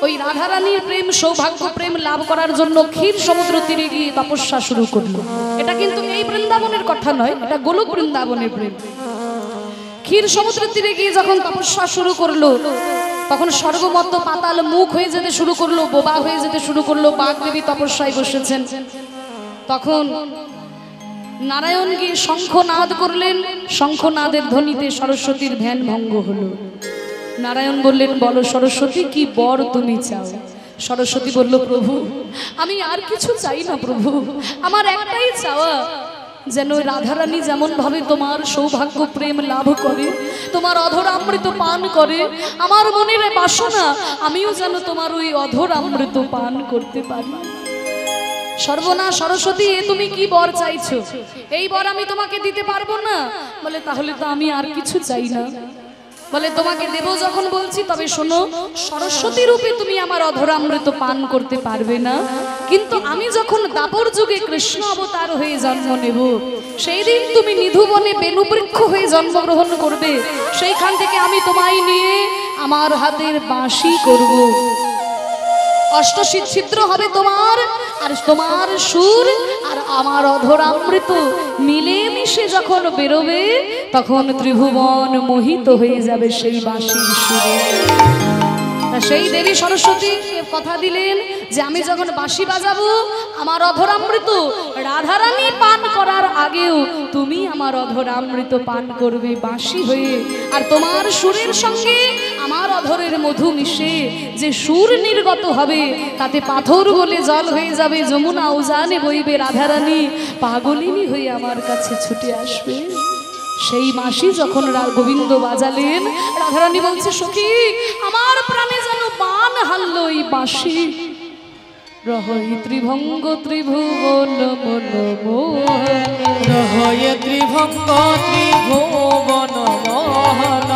ওই রাধারানীর প্রেম, সৌভাগ্য প্রেম লাভ করার জন্য ক্ষীর সমুদ্র তীরে গিয়ে তপস্যা শুরু করলো। এটা কিন্তু এই বৃন্দাবনের কথা নয়, এটা গোলক বৃন্দাবনের প্রেম। ক্ষীর সমুদ্রের তীরে গিয়ে যখন তপস্যা শুরু করলো, তখন স্বর্গমত্ত পাতাল মুখ হয়ে যেতে শুরু করলো, বোবা হয়ে যেতে শুরু করলো। বাগদেবী তপস্যায় বসেছেন, তখন নারায়ণ গিয়ে শঙ্খনাদ করলেন। শঙ্খনাদের ধ্বনিতে সরস্বতীর ধ্যান ভঙ্গ হলো। নারায়ণ বললেন, বলো সরস্বতী, কি বর তুমি চাও? সরস্বতী বলল, প্রভু, আমি আর কিছু চাই না প্রভু, আমার একটাই চাওয়া, যেন রাধারানী যেমন ভাবে তোমার সৌভাগ্য প্রেম লাভ করে, তোমার অধর অমৃত পান করে, আমার মনের বাসনা আমিও যেন তোমার ওই অধর অমৃত পান করতে পারি। সর্বনাশ সরস্বতী, এ তুমি কি বর চাইছো? এই বর আমি তোমাকে দিতে পারবো না। বলে, তাহলে তো আমি আর কিছু চাই না। বলে, তোমাকে দেব যখন বলছি, তবে শোনো, সরস্বতী রূপে তুমি আমার অধরামৃত পান করতে পারবে না, কিন্তু আমি যখন দাপর যুগে কৃষ্ণ অবতার হয়ে জন্ম নেব, সেই দিন তুমি নিধুবনে বেনুবৃক্ষ হয়ে জন্মগ্রহণ করবে। সেইখান থেকে আমি তোমায় নিয়ে আমার হাতের বাঁশি করব। অষ্টছিদ্র হবে তোমার, আর তোমার সুর আর আমার অধরামৃত মিলে মিশে যখন বেরোবে, তখন ত্রিভুবন মোহিত হয়ে যাবে সেই বাঁশির সুরে। সেই দেবী সরস্বতী কথা দিলেন যে আমি যখন বাঁশি বাজাবো, আমার অধরামৃত রাধারানী পান করার আগেও তুমি আমার অধরামৃত পান করবে বাঁশি হয়ে, আর তোমার সুরের সঙ্গে আমার অধরের মধু মিশে যে সুর নির্গত হবে, তাতে পাথর বলে জল হয়ে যাবে, যমুনা উজানে বইবে, রাধারানী পাগলিনী হয়ে আমার কাছে ছুটে আসবে। সেই বাঁশি যখন গোবিন্দ বাজালেন, রাধারানী বলছে, সখী, আমার প্রাণে যেন বান হারলো এই বাঁশি। রহই ত্রিভঙ্গ ত্রিভুবন মন মোহন, রহই ত্রিভঙ্গ ত্রিভুবন মোহন,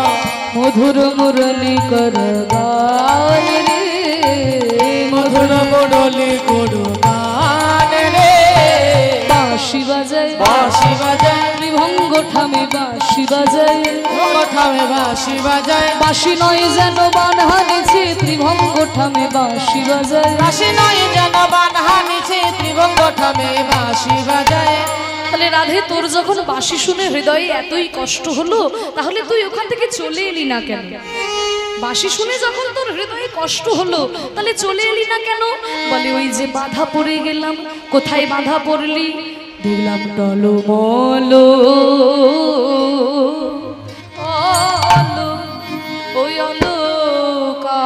মধুর মুরলী কর গান রে, মধুর মুরলী কর গান রে। বাঁশি বাজায় বাঁশি বাজায়, ত্রিভঙ্গ ঠামে বাঁশি বাজায়, ঠামে বাঁশি বাজায়, বাঁশি নয় যেন বান হানিছে, ত্রিভঙ্গ ঠামে বাঁশি বাজায়, বাঁশি নয় যেন বান হানিছে, ত্রিভঙ্গ ঠামে বাঁশি বাজায়। তাহলে রাধে, তোর যখন বাঁশি শুনে হৃদয়ে এতই কষ্ট হলো, তাহলে তুই ওখান থেকে চলে এলি না কেন? বাঁশি শুনে যখন তোর হৃদয়ে কষ্ট হলো, তাহলে চলে এলি না কেন? বলে, ওই যে বাধা পড়ে গেলাম। কোথায় বাধা পড়লি? দেখলাম টলমল ওই অলোকা,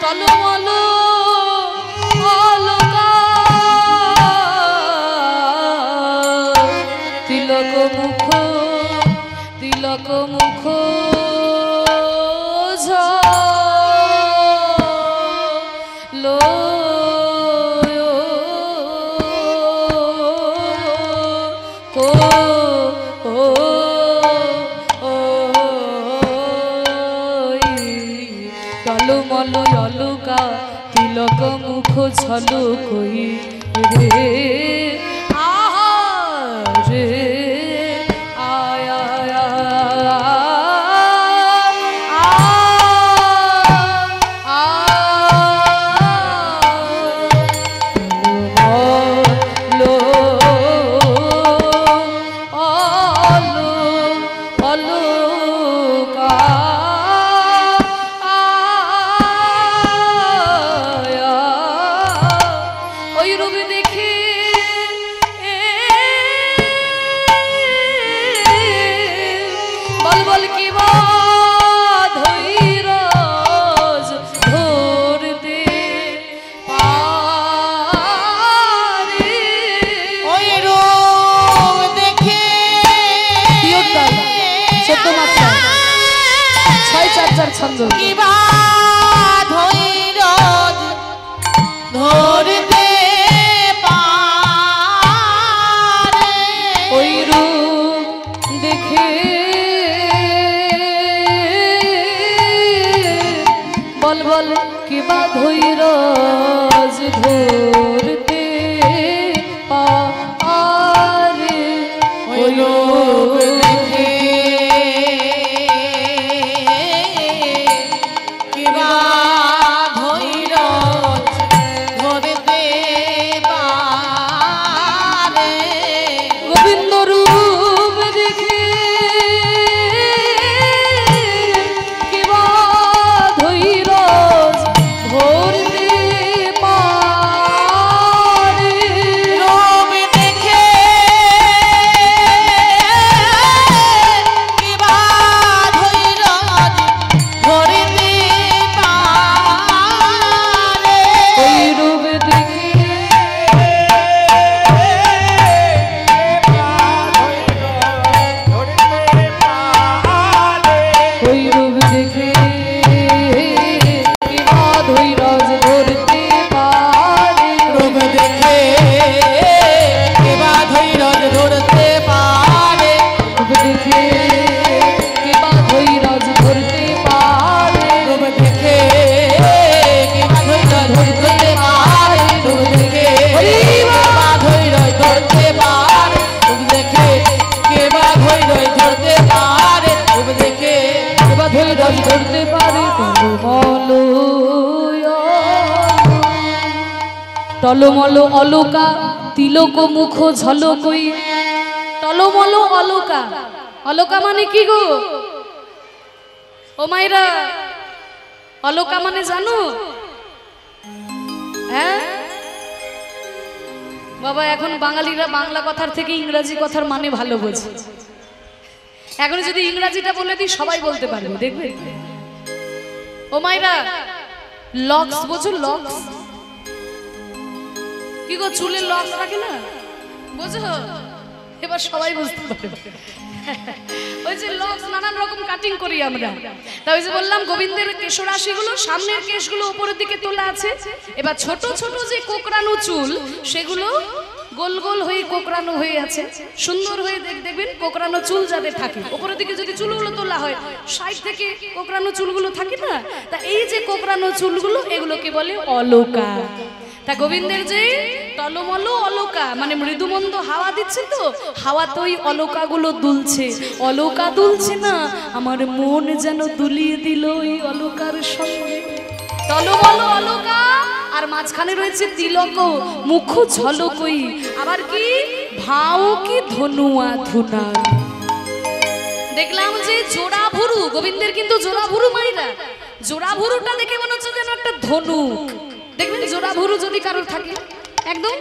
টলমল অলোকা, তিলক মুখ, তিলক মুখ তিলক মুখ ঝলকই রে, আহা রে আয় আয় ছন্দ কিবা ধৈর্য ধরতে পারে ওই রূপ দেখে বল বল কিবা ধৈর্য ধরতে পারে ওই রূপ দেখে ধরতে পারে টলমল অলকা তিলক মুখ ঝলকই টলমল অলকা অলকা মানে কি গো ও মাইরা অলকা মানে জানো হ্যাঁ বাবা এখন বাঙালিরা বাংলা কথার থেকে ইংরেজি কথার মানে ভালো বোঝে এখন যদি ইংরেজিটা বলে দিই সবাই বলতে পারবে দেখবে ও মাইরা লক্স বোঝো লক্স কি গো চুলের লক্স রাখে না বোঝো এবার সবাই বুঝতে পারবে ওই যে লক্স নানান রকম কাটিং করি আমরা তাই ওই যে বললাম গোবিন্দের কেশরাশিগুলো সামনের কেশগুলো উপরের দিকে তোলা আছে এবার ছোট ছোট যে কোকড়ানো চুল সেগুলো গোল গোল হয়ে কোকড়ানো হয়ে আছে সুন্দর হয়ে দেখবেন কোকড়ানো চুল যাদের থাকে উপরের দিকে যদি চুলগুলো তোলা হয় সাইড থেকে কোকড়ানো চুলগুলো থাকে না তা এই যে কোকড়ানো চুলগুলো এগুলোকে বলে অলকা তা গোবিন্দের যে টলমল অলকা মানে মৃদুমন্দ হাওয়া দিচ্ছে তো হাওয়া তো ওই অলকাগুলো দুলছে অলকা দুলছে না আমার মন যেন দুলিয়ে দিল ওই অলকার সঙ্গে টলমল অলকা আর মাঝখানে রয়েছে তিলক মুখ ঝলকই আবার কি ভাও কি ধনুয়া ধুনা দেখলাম যে জোড়া ভুরু গোবিন্দের কিন্তু জোড়া ভুরু মাইরা জোড়া ভুরুটা দেখে মনে হচ্ছে যেন একটা ধনুক দেখবেন জোড়া ভুরু যদি কারোর থাকে একদম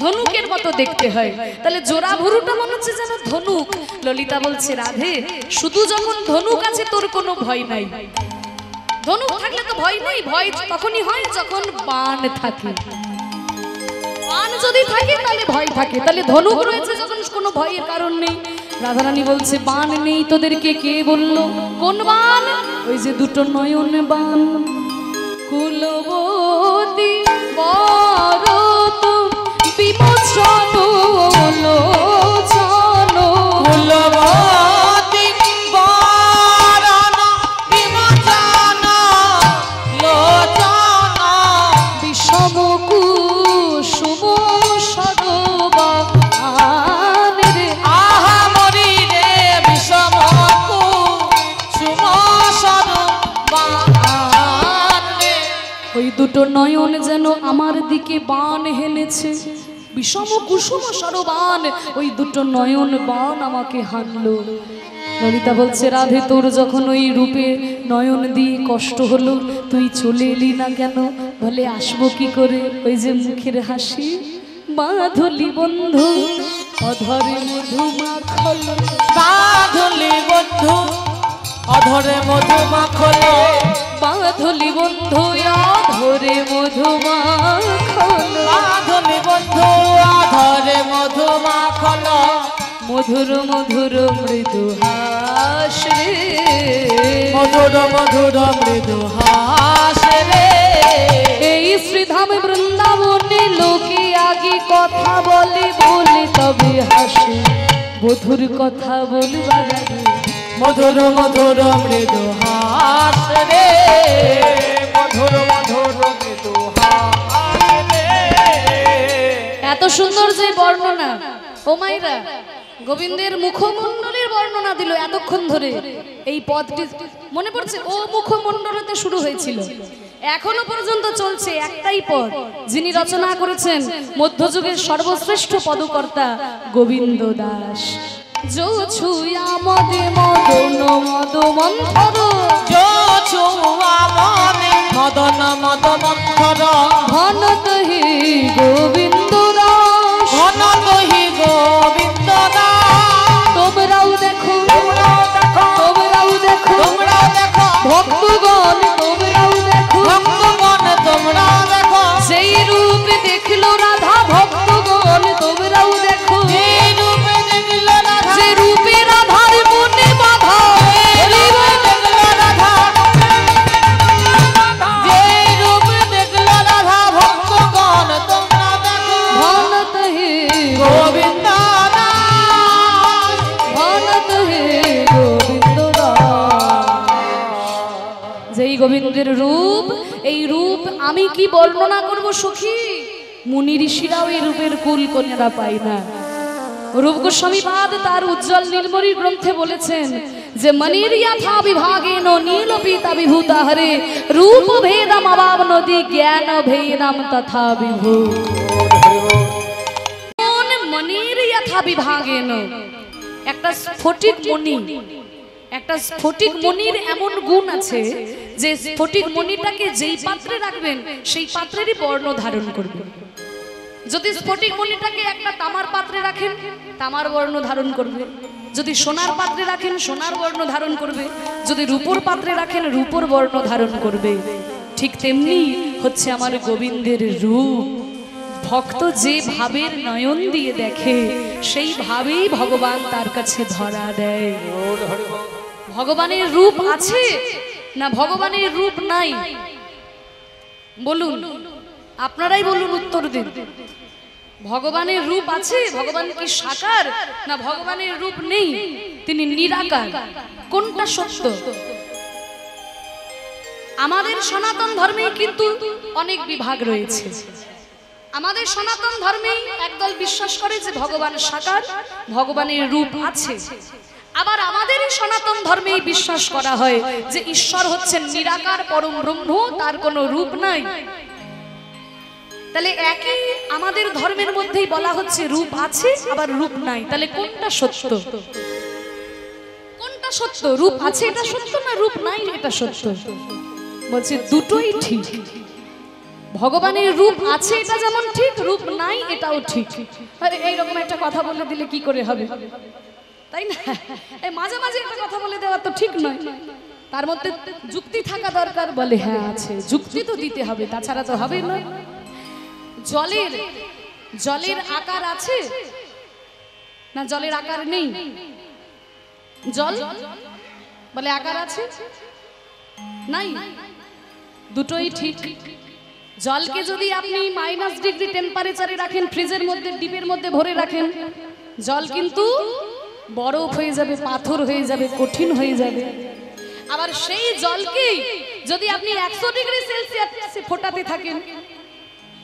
ধনুকের মতো দেখতে হয় তাহলে জোড়া ভুরুটা মনে হচ্ছে যেন ধনুক ললিতা বলছে রাধে শুধু যখন ধনুক আছে তোর কোনো ভয় নাই ধনুক থাকলে তো ভয় নেই ভয় তখনই হয় যখন বাণ থাকে বাণ যদি থাকে তাহলে ভয় থাকে তাহলে ধনুক রয়েছে যখন কোনো ভয়ের কারণ নেই রাধারানী বলছে বাণ নেই তোদেরকে কে বললো কোন বাণ ওই যে দুটো নয়ন বাণ কুলবতী বরত বিমোচন লোচন কুলবতী বরণ বিমোচন লোচন বিষম কুসুম সরোবর রে ওই দুটো নয়ন যেন আমার দিকে বান হেলেছে, বিষম কুসুম সরবান, ওই দুটো নয়ন বান আমাকে হানলো। ললিতা বলছে, রাধে তোর যখন ওই রূপে নয়ন দিয়ে কষ্ট হলো, তুই চলে এলি না কেন? বলে আসবো কি করে, ওই যে মুখের হাসি, বাঁধলি বন্ধু অধরে মধু মাখল, বাঁধলি বন্ধু অধরে মধু মাখল, বাঁধলি বন্ধু অধরে মধু মাখল, বাঁধলি বন্ধু অধরে মধু মাখল, মধুর মধুর মৃদু হাস রে, মধুর মধুর মৃদু হাস রে। এই শ্রীধাম বৃন্দাবনে লোকে আগে কথা বলে বলে তবে হাসে, বধুর কথা বলবার আগে মধুর মধুর মৃদু হাস রে, মধুর মধুর মৃদু হাস রে। এত সুন্দর যে বর্ণনা, ও মাইরা গোবিন্দের মুখমণ্ডলের বর্ণনা দিল এতক্ষণ ধরে। এই পদটি মনে পড়ছে, ও মুখমণ্ডলতে শুরু হয়েছিল, এখনো পর্যন্ত চলছে একটাই পদ, যিনি রচনা করেছেন মধ্যযুগের সর্বশ্রেষ্ঠ পদকর্তা গোবিন্দ দাস। যো ছুয়া মদে মদন মদ মন্থর, যো ছুয়া মনে মদন মদ মন্থর, ঘন দহি গোবিন্দ দাস, ঘন দহি গোবিন্দ দাস। তোমরাও দেখো, তোমরাও দেখো, তোমরাও দেখো, তোমরাও দেখো, ভক্তগণ তোমরাও দেখো, ভক্তগণ তোমরাও দেখো, সেই রূপ দেখলো রাধা, ভক্তগণ তোমরাও দেখো, এই রূপে দেখল রাধা, যে রূপে রাধার মনে বাধা, এই রূপে দেখল রাধা, যে রূপে দেখল রাধা, ভক্তগণ তোমরা দেখো, ভনত হে গোবিন্দ দাস, ভনত হে গোবিন্দ দাস। যেই গোবিন্দের রূপ, এই রূপ আমি কি বর্ণনা করব সখী, মুনি ঋষিরাও এই রূপের কুল কন্যারা পায় না। রূপ গোস্বামী পাদ তার উজ্জ্বল নীলমণি গ্রন্থে বলেছেন যে মনির যথা বিভাগেন নীল পীতা বিভূতা হরে, রূপ ভেদম অভাব নদী জ্ঞান ভেদম তথা বিভূ। মনির যথা বিভাগেন, একটা স্ফটিক মণি, একটা স্ফটিক মণির এমন গুণ আছে যে স্ফটিক মণিটাকে যেই পাত্রে রাখবেন সেই পাত্রেরই বর্ণ ধারণ করবে। যদি স্ফটিক মণিটাকে একটা তামার পাত্রে রাখেন, তামার বর্ণ ধারণ করবে। যদি সোনার পাত্রে রাখেন, সোনার বর্ণ ধারণ করবে। যদি রূপোর পাত্রে রাখেন, রূপোর বর্ণ ধারণ করবে। ঠিক তেমনি হচ্ছে আমার গোবিন্দের রূপ। ভক্ত যে ভাবের নয়ন দিয়ে দেখে, সেই ভাবেই ভগবান তার কাছে ধরা দেয়। ভগবানের রূপ আছে না ভগবানের রূপ নাই? বলুন, আপনারাই বলুন, উত্তর দিন। ভগবানের রূপ আছে, ভগবান কি সাকার, না ভগবানের রূপ নেই, তিনি নিরাকার? কোনটা সত্য? আমাদের সনাতন ধর্মে কিন্তু অনেক বিভাগ রয়েছে। আমাদের সনাতন ধর্মে একদল বিশ্বাস করে যে ভগবান সাকার, ভগবানের রূপ আছে। আবার আমাদের সনাতন ধর্মে বিশ্বাস করা হয় যে ঈশ্বর হচ্ছেন নিরাকার পরম ব্রহ্ম, তার কোনো রূপ নাই। তাহলে একই আমাদের ধর্মের মধ্যেই বলা হচ্ছে রূপ আছে আবার রূপ নাই। তাহলে কোনটা সত্য? কোনটা সত্য? রূপ আছে এটা সত্য না রূপ নাই এটা সত্য? বলছে দুটোই ঠিক। ভগবানের রূপ আছে এটা যেমন ঠিক, রূপ নাই এটাও ঠিক। আরে এইরকম একটা কথা বলে দিলে কি করে হবে, তাই না? এই মাঝে মাঝে একটা কথা বলে দেওয়া তো ঠিক নয়, তার মধ্যে যুক্তি থাকা দরকার। বলে হ্যাঁ আছে, যুক্তি তো দিতে হবে, তাছাড়া তো হবে না। জলের আকার আছে না জলের আকার নেই? জল বলে আকার আছে নাই, দুটোই ঠিক। জলকে যদি আপনি -ডিগ্রি টেম্পারেচারে রাখেন, ফ্রিজের মধ্যে ডিপের মধ্যে ভরে রাখেন, জল কিন্তু বরফ হয়ে যাবে, পাথর হয়ে যাবে, কঠিন হয়ে যাবে। আবার সেই জলকে যদি আপনি 100 ডিগ্রি সেলসিয়াসে ফোটাতে থাকেন,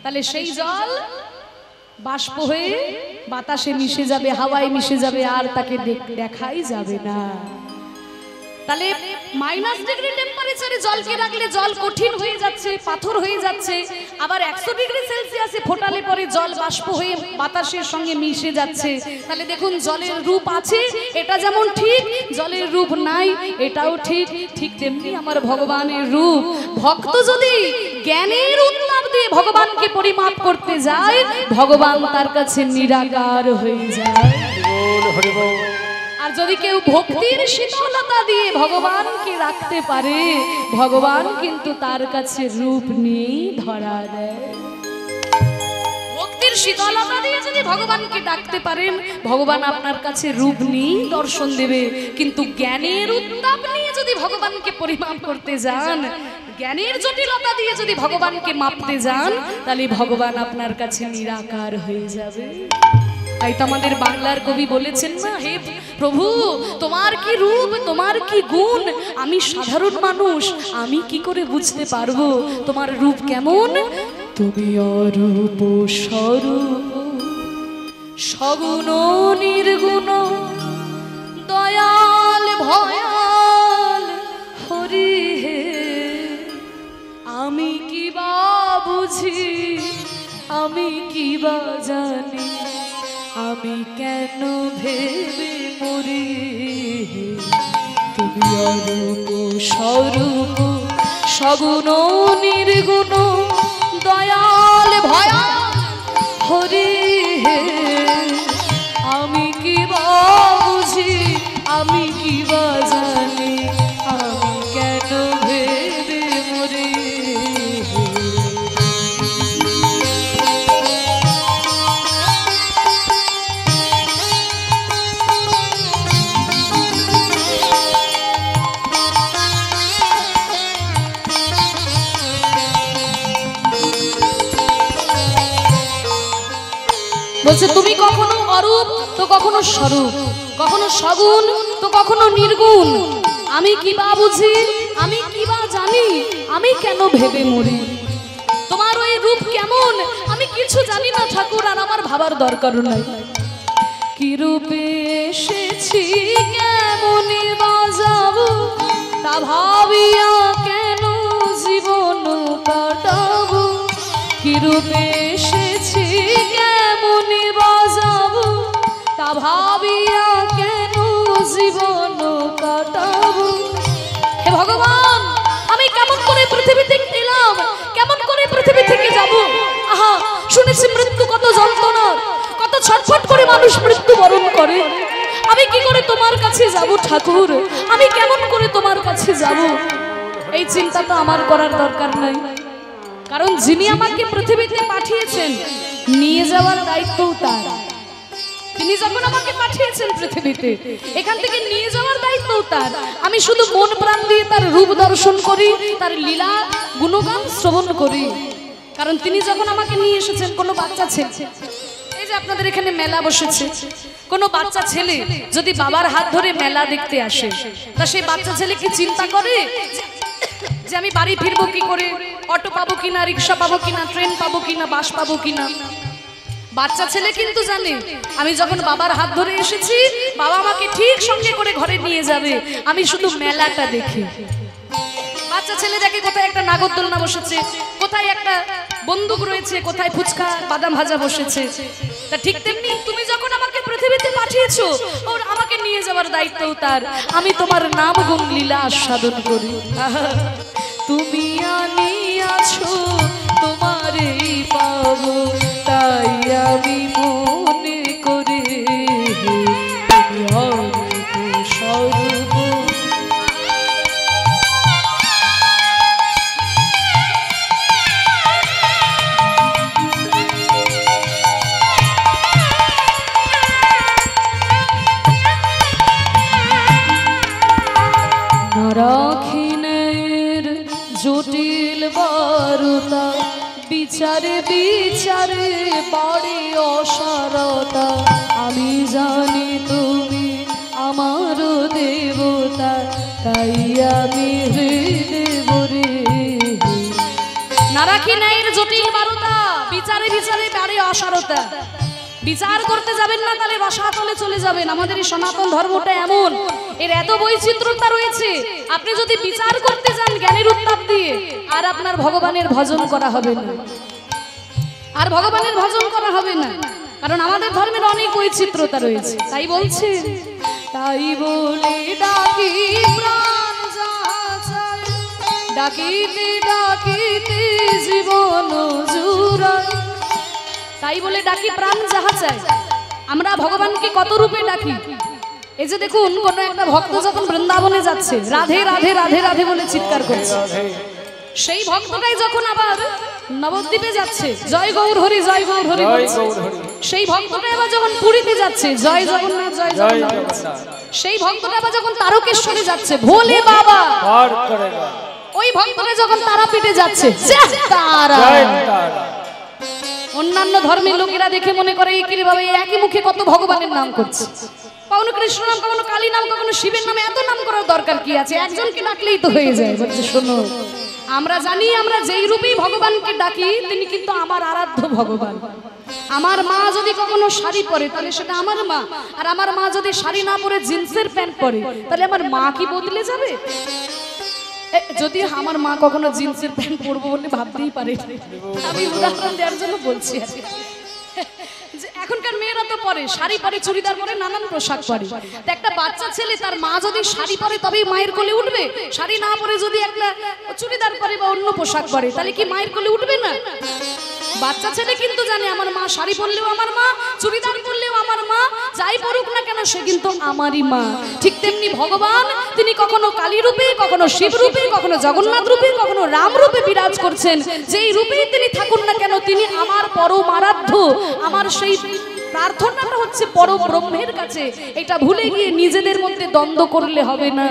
তাহলে সেই জল বাষ্প হয়ে বাতাসে মিশে যাবে, হাওয়ায় মিশে যাবে, আর তাকে দেখাই যাবে না। তাহলে -ডিগ্রি টেম্পারেচারে জলকে রাখলে জল কঠিন হয়ে যাচ্ছে, পাথর হয়ে যাচ্ছে। আবার 100 ডিগ্রি সেলসিয়াসে ফোটালে পরে জল বাষ্প হয়ে বাতাসের সঙ্গে মিশে যাচ্ছে। তাহলে দেখুন জলের রূপ আছে, এটা যেমন ঠিক, জলের রূপ নাই এটাও ঠিক। ঠিক তেমনি আমার ভগবানের রূপ। ভক্ত যদি জ্ঞানের উত্তাপ দিয়ে ভগবানকে পরিমাপ করতে যায়, ভগবান তার কাছে নিরাকার হয়ে যায়। আর যদি কেউ ভক্তির শীতলতা দিয়ে ভগবানকে রাখতে পারে, ভগবান কিন্তু তার কাছে রূপ নিয়েই ধরা দেয়। ভক্তির শীতলতা দিয়ে যদি ভগবানকে ডাকতে পারেন, ভগবান আপনার কাছে রূপ নিয়েই দর্শন দেবে। কিন্তু জ্ঞানের উত্তাপ নিয়ে যদি ভগবানকে পরিমাপ করতে যান, জ্ঞানের জটিলতা দিয়ে যদি ভগবানকে মাপতে যান, তাহলে ভগবান আপনার কাছে নিরাকার হয়ে যাবে। তাই তো আমাদের বাংলার কবি বলেছেন না, হে প্রভু তোমার কি রূপ, তোমার কি গুণ, আমি সাধারণ মানুষ, আমি কি করে বুঝতে পারবো তোমার রূপ কেমন। তুমি অরূপ স্বরূপ, সগুণ নির্গুণ, দয়াল ভয়াল হরি হে। আমি কি বা বুঝি, আমি কি বা জানি, আমি কেন ভেবে মরি। তুমি অরূপ স্বরূপ, সগুণ নির্গুণ, দয়াল ভয়াল হরি হে। আমি কি বা বুঝি, আমি কি বা জানি, আমি কেন ভেবে মরি। বলছে তুমি কখনো অরূপ তো কখনো স্বরূপ, কখনো সগুণ তো কখনো নির্গুণ। আমি কি বা বুঝি, আমি কি বা জানি, আমি কেন ভেবে মরি। তোমার ওই রূপ কেমন আমি কিছু জানি না ঠাকুর, আর আমার ভাবার দরকারও নাই। কি রূপে এসেছি কেমন বাজাবো, তা ভাবিয়া কেন জীবন কাটাবো। কি রূপে এসেছি কেমন বাজাবো, তা ভাবিয়া কেন জীবন কাটাবো। হে ভগবান আমি কেমন করে পৃথিবী থেকে এলাম, কেমন করে পৃথিবী থেকে যাব। আহা শুনেছি মৃত্যু কত যন্ত্রণা, কত ছটফট করে মানুষ মৃত্যু বরণ করে। আমি কি করে তোমার কাছে যাব ঠাকুর, আমি কেমন করে তোমার কাছে যাব। এই চিন্তা তো আমার করার দরকার নাই, কারণ যিনি আমাকে পৃথিবীতে পাঠিয়েছেন নিয়ে যাওয়ার দায়িত্বও তার। তিনি যখন আমাকে পাঠিয়েছেন পৃথিবীতে, এখান থেকে নিয়ে যাওয়ার দায়িত্বও তার। আমি শুধু মন প্রাণ দিয়ে তার রূপ দর্শন করি, তার লীলা গুণগান শ্রবণ করি। কারণ তিনি যখন আমাকে নিয়ে এসেছেন, কোনো বাচ্চা ছেলে, এই যে আপনাদের এখানে মেলা বসেছে, কোনো বাচ্চা ছেলে যদি বাবার হাত ধরে মেলা দেখতে আসে, তা সেই বাচ্চা ছেলে কি চিন্তা করে যে আমি বাড়ি ফিরবো কি করে, অটো পাবো কিনা, রিক্সা পাবো কিনা, ট্রেন পাবো কিনা, বাস পাবো কিনা। বাচ্চা ছেলে কিন্তু জানে আমি যখন বাবার হাত ধরে এসেছি, বাবা আমাকে ঠিক সঙ্গে করে ঘরে নিয়ে যাবে, আমি শুধু মেলাটা দেখি। বাচ্চা ছেলে দেখে কোথায় একটা নাগরদোলনা বসেছে, কোথায় একটা বন্দুক রয়েছে, কোথায় ফুচকা বাদাম ভাজা বসেছে। তা ঠিক তেমনি তুমি যখন আমাকে পৃথিবীতে পাঠিয়েছো, ওর আমাকে নিয়ে যাওয়ার দায়িত্বও তার। আমি তোমার নাম গুণ লীলা আস্বাদন করি। তুমি আনিয়াছো তোমারই পাবো, তাই আমি মনে করি তুমি অরূপ স্বরূপ। রাখিনের জটিল বারতা, বিচারে বিচারে বাড়ি অসারতা। আমি জানি তুমি আমার দেবতা, তাই আমি হৃদয় ভরে। না রাখিনের জটিল বারতা, বিচারে বিচারে বাড়ি অসারতা। বিচার করতে যাবেন না, তাহলে রসাতলে চলে যাবেন। আমাদের এই সনাতন ধর্মটা এমন, এর এত বৈচিত্র্যতা রয়েছে, আপনি যদি বিচার করতে যান জ্ঞানের উত্তাপ দিয়ে, আর আপনার ভগবানের ভজন করা হবে না, আর ভগবানের ভজন করা হবে না, কারণ আমাদের ধর্মের অনেক বৈচিত্র্যতা রয়েছে। তাই বলছে, তাই বলে ডাকি প্রাণ যাহা চায়, ডাকিতে ডাকিতে জীবন জুড়ায়। তাই বলে ডাকি প্রাণ যাহা চায়। আমরা ভগবানকে কত রূপে ডাকি। এই যে দেখুন, কোন একটা ভক্ত যখন বৃন্দাবনে যাচ্ছে, রাধে রাধে রাধে রাধে বলে চিৎকার করছে, সেই ভক্তটাই যখন আবার নবদ্বীপে যাচ্ছে, জয় গৌর হরি জয় গৌর হরি বলছে, সেই ভক্তটা আবার যখন পুরীতে যাচ্ছে, জয় জগন্নাথ জয় জগন্নাথ, সেই ভক্তটা আবার যখন তারকেশ্বরে যাচ্ছে, ভোলে বাবা, ওই ভক্তটা যখন তারাপীঠে যাচ্ছে, তারা। অন্যান্য ধর্মের লোকেরা দেখে মনে করে এই কিভাবে একই মুখে কত ভগবানের নাম করছে, কখনো কৃষ্ণ নাম, কখনো কালী নাম, কখনো শিবের নামে, এত নাম করার দরকার কি আছে? একজনকে ডাকলেই তো হয়ে যায়। বলছে শোনো, আমরা জানি আমরা যেই রূপেই ভগবানকে ডাকি তিনি কিন্তু আমার আরাধ্য ভগবান। আমার মা যদি কখনো শাড়ি পরে তাহলে সেটা আমার মা, আর আমার মা যদি শাড়ি না পরে জিন্সের প্যান্ট পরে তাহলে আমার মা কি বদলে যাবে? যদি আমার মা কখনো জিন্সের প্যান্ট পরবো বলে ভাবতেই পারে, আমি উদাহরণ দেওয়ার জন্য বলছি। এখনকার মেয়েরা তো পরে শাড়ি পরে, চুড়িদার পরে, নানান পোশাক পরে। একটা বাচ্চা ছেলে তার মা যদি শাড়ি পরে তবেই মায়ের কোলে উঠবে, শাড়ি না পরে যদি একটা চুড়িদার পরে বা অন্য পোশাক পরে তাহলে কি মায়ের কোলে উঠবে না? বাচ্চা ছেলে কিন্তু জানে আমার মা শাড়ি পরলেও আমার মা, চুড়িদার পরলেও আমার মা, যাই পরুক না কেন সে কিন্তু আমারই মা। ঠিক তেমনি ভগবান, তিনি কখনো কালী রূপে, কখনো শিব রূপে, কখনো জগন্নাথ রূপে, কখনো রাম রূপে বিরাজ করছেন। যেই রূপেই তিনি থাকুন না কেন তিনি আমার পরম আরাধ্য। আমার সেই প্রার্থনাটা হচ্ছে পরম ব্রহ্মের কাছে। এটা ভুলে গিয়ে নিজেদের মধ্যে দ্বন্দ্ব করলে হবে না।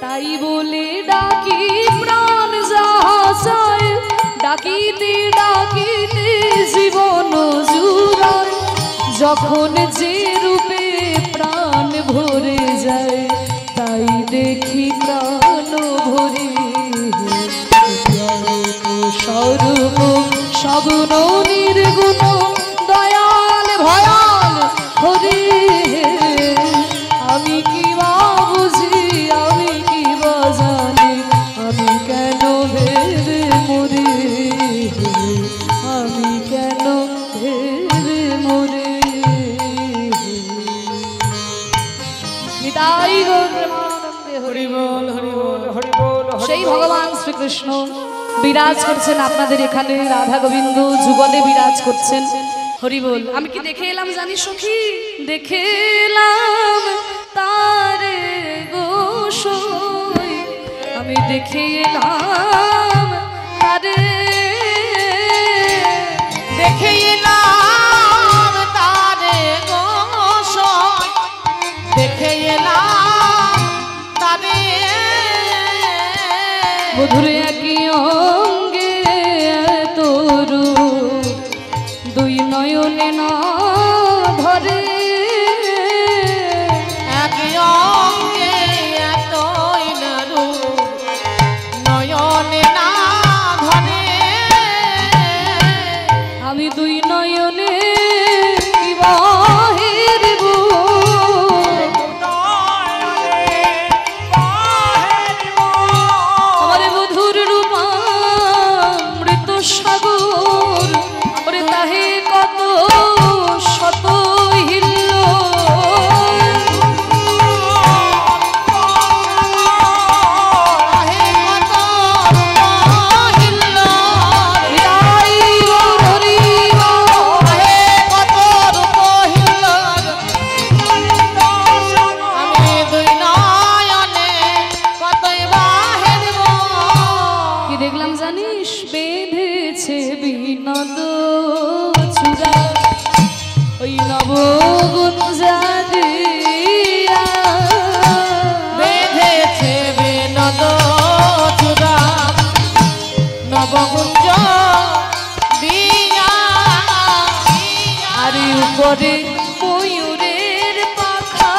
তাই বলে ডাকি প্রাণ যাহা চায়, ডাকিতে ডাকিতে জীবন জুড়ায়। যখন যে রূপে প্রাণ ভরে যায় তাই দেখি প্রাণ ভরে। স্বরূপ সগুণ নির্গুণ দয়াল ভয়াল হরি, আমি কি বা বুঝি, আমি কি বা জানি, আমি কেন ভেবে মরে, আমি কেন ভেবে মরে। নিতাই গৌর প্রেমানন্দে হরি বল হরি বল হরি বল। সেই ভগবান শ্রীকৃষ্ণ বিরাজ করছেন আপনাদের এখানে, রাধা গোবিন্দ যুগলে বিরাজ করছেন। হরি বল। আমি কি দেখে এলাম জানি সখী, দেখে এলাম তারে গোসাই, আমি দেখে এলাম তারে, দেখে এলাম তারে গোসাই, দেখে এলাম তারে। মধুর একই অঙ্গে তোরু, দুই নয়নে না ধরে, একই অঙ্গে এতই রূপ, নয়নে না ধরে। আমি দুই নয়নে কি বাহিরব, আমার মধুর রূপামৃত সাগর, ওরে তাহে কত শত হিল্ল, তাহে কত হিল্ল, হৃদয় হরি তাহে কত রূপ হিল্ল। আমি দুই নয়নে কতই বাহিরব। কি দেখলাম জানিস, বেঁধেছে বিনোদ চূড়া ওই নবগুঞ্জা দিয়া, বেঁধেছে বিনোদ চূড়া নবগুঞ্জ দিয়া। আর উপরে ময়ূরের পাখা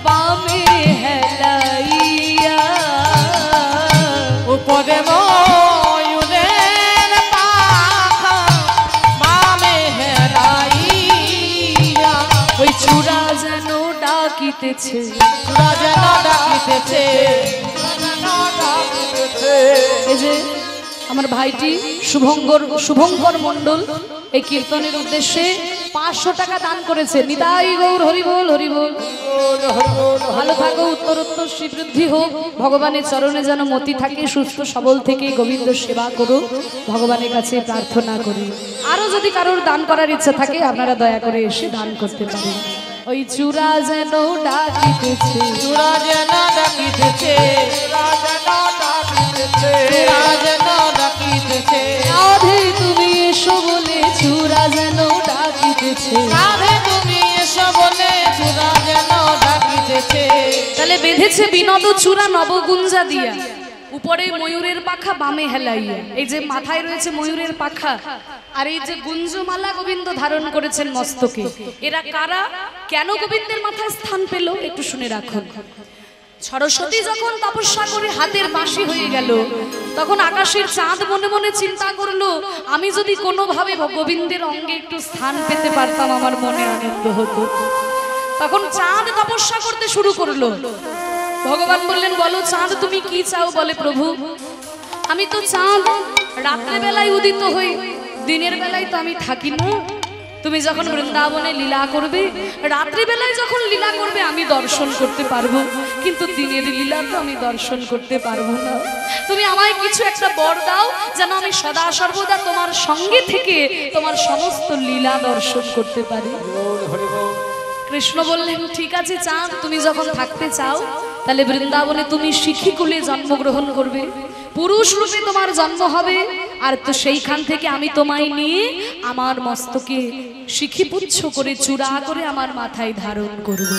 বামে হেলাইয়া, উপরে ময়ূরের পাখা বামে হেরাইয়া। ওই চূড়া যেন ডাকিতেছে যে আমার ভাইটি শুভঙ্কর মণ্ডল এই কীর্তনের উদ্দেশ্যে 500 টাকা দান করেছে। নিতাই গৌর হরিবোল হরিবোল। ভালো থাকো, উত্তরোত্তর শ্রীবৃদ্ধি হোক, ভগবানের চরণে যেন মতি থাকে, সুস্থ সবল থেকে গোবিন্দ সেবা করো, ভগবানের কাছে প্রার্থনা করি। আরো যদি কারোর দান করার ইচ্ছা থাকে আপনারা দয়া করে এসে দান করতে পারেন। ওই চূড়া যেন ডাকিতেছে, চূড়া যেন ডাকিতেছে, চূড়া যেন ডাকিতেছে, রাধে তুমি এসো বলে চূড়া যেন ডাকিতেছে, রাধে তুমি এসো বলে চূড়া যেন ডাকিতেছে। তাহলে বেঁধেছে বিনোদ চূড়া নবগুঞ্জা দিয়া, উপরে ময়ূরের পাখা বামে হেলাইয়া। এই যে মাথায় রয়েছে ময়ূরের পাখা, আর এই যে গুঞ্জমালা গোবিন্দ ধারণ করেছেন মস্তকে, এরা কারা, কেন গোবিন্দের মাথায় স্থান পেল একটু শুনে রাখুন। সরস্বতী যখন তপস্যা করে হাতের বাঁশি হয়ে গেল, তখন আকাশের চাঁদ মনে মনে চিন্তা করলো, আমি যদি কোনোভাবে গোবিন্দের অঙ্গে একটু স্থান পেতে পারতাম আমার মনে আনন্দ হতো। তখন চাঁদ তপস্যা করতে শুরু করলো। ভগবান বললেন, বলো চাঁদ তুমি কি চাও? বলে, প্রভু আমি তো চাঁদ, রাত্রে বেলায় উদিত হই, দিনের বেলায় তো আমি থাকি না। তুমি যখন বৃন্দাবনে লীলা করবে, রাত্রি বেলায় যখন লীলা করবে আমি দর্শন করতে পারবো, কিন্তু দিনের লীলা তো আমি দর্শন করতে পারবো না। তুমি আমায় কিছু একটা বর দাও, যেন আমি সদা সর্বদা তোমার সঙ্গে থেকে তোমার সমস্ত লীলা দর্শন করতে পারি। কৃষ্ণ বললেন, ঠিক আছে চাঁদ, তুমি যখন থাকতে চাও তাহলে বৃন্দাবনে তুমি শিখিকুলে জন্মগ্রহণ করবে, পুরুষ রূপে তোমার জন্ম হবে, আর তো সেইখান থেকে আমি তোমায় নিয়ে আমার মস্তকে শিখিপুচ্ছ করে চূড়া করে আমার মাথায় ধারণ করব।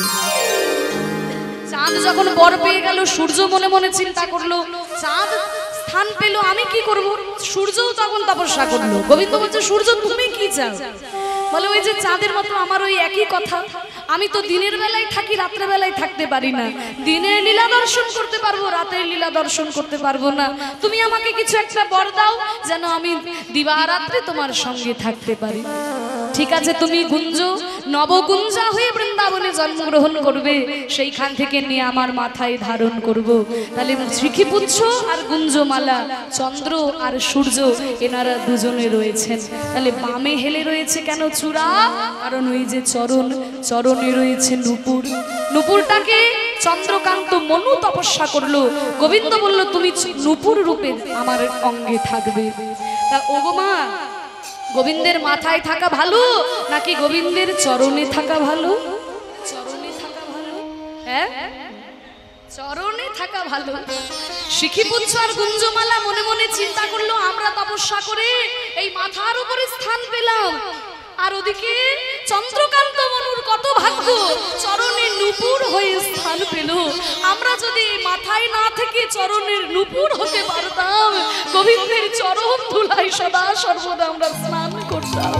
চাঁদ যখন বর পেয়ে গেল, সূর্য মনে মনে চিন্তা করলো, চাঁদ স্থান পেল, আমি কি করব? সূর্যও তখন তপস্যা করলো। গোবিন্দ বলছে, সূর্য তুমি কি চাও? বলে, ওই যে চাঁদের মতো আমার ওই একই কথা, আমি তো দিনের বেলায় থাকি, রাত্রে বেলায় থাকতে পারি না। দিনের লীলা দর্শন করতে পারবো, রাতের লীলা দর্শন করতে পারবো না। তুমি আমাকে কিছু একটা বর দাও, যেন আমি দিবারাত্রে তোমার সঙ্গে থাকতে পারি। ঠিক আছে, তুমি গুঞ্জ নবগুঞ্জা হয়ে বৃন্দাবনে জন্মগ্রহণ করবে, সেইখান থেকে নিয়ে আমার মাথায় ধারণ করব। তাহলে শ্রীখিপুচ্ছ আর গুঞ্জমালা, চন্দ্র আর সূর্য, এনারা দুজনে রয়েছেন। তাহলে বামে হেলে রয়েছে কেন চূড়া? কারণ ওই যে চরণ, চরণে রয়েছে নূপুর। নূপুরটাকে চন্দ্রকান্ত মনু তপস্যা করলো। গোবিন্দ বলল, তুমি নূপুর রূপে আমার অঙ্গে থাকবে। তা ওগো মা, গোবিন্দের মাথায় থাকা ভালো নাকি গোবিন্দের চরণে থাকা ভালো? চরণে থাকা ভালো। হ্যাঁ, চরণে থাকা ভালো। শিখিপুচ্ছ আর গুঞ্জমালা মনে মনে চিন্তা করলো, আমরা তপস্যা করে এই মাথার উপরে স্থান পেলাম, আর ওদিকে চন্দ্রকান্ত মনুর কত ভাগ্য, চরণে নূপুর হয়ে স্থান পেল। আমরা যদি মাথায় না থেকে চরণের নূপুর হতে পারতাম, গোবিন্দের চরণ ধুলায় সদা সর্বদা আমরা স্নান করতাম।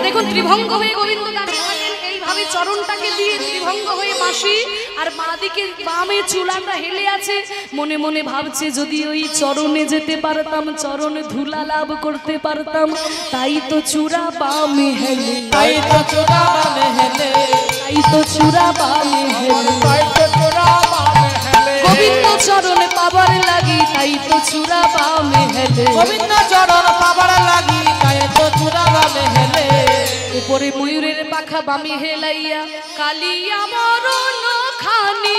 দেখুন, ত্রিভঙ্গ হয়ে গোবিন্দ দাঁড়িয়ে থাকেন, এইভাবে চরণটাকে দিয়ে ত্রিভঙ্গ হয়ে মাসি, আর বাঁদিকে বামে চুলাটা হেলে আছে। মনে মনে ভাবছে, যদি ওই চরণে যেতে পারতাম, চরণে ধুলা লাভ করতে পারতাম। তাই তো চূড়া বামে হেলে, তাই তো চূড়া বামে হেলে, তাই তো চূড়া বামে হেলে, গোবিন্দ চরণ পাবার লাগি, তাই তো চূড়া বামে হেলে, গোবিন্দ চরণ পাবার লাগি, তাই তো চূড়া বামে হেলে। উপরে ময়ূরের পাখা বামে হেলাইয়া, কালিয়া মরণ খানি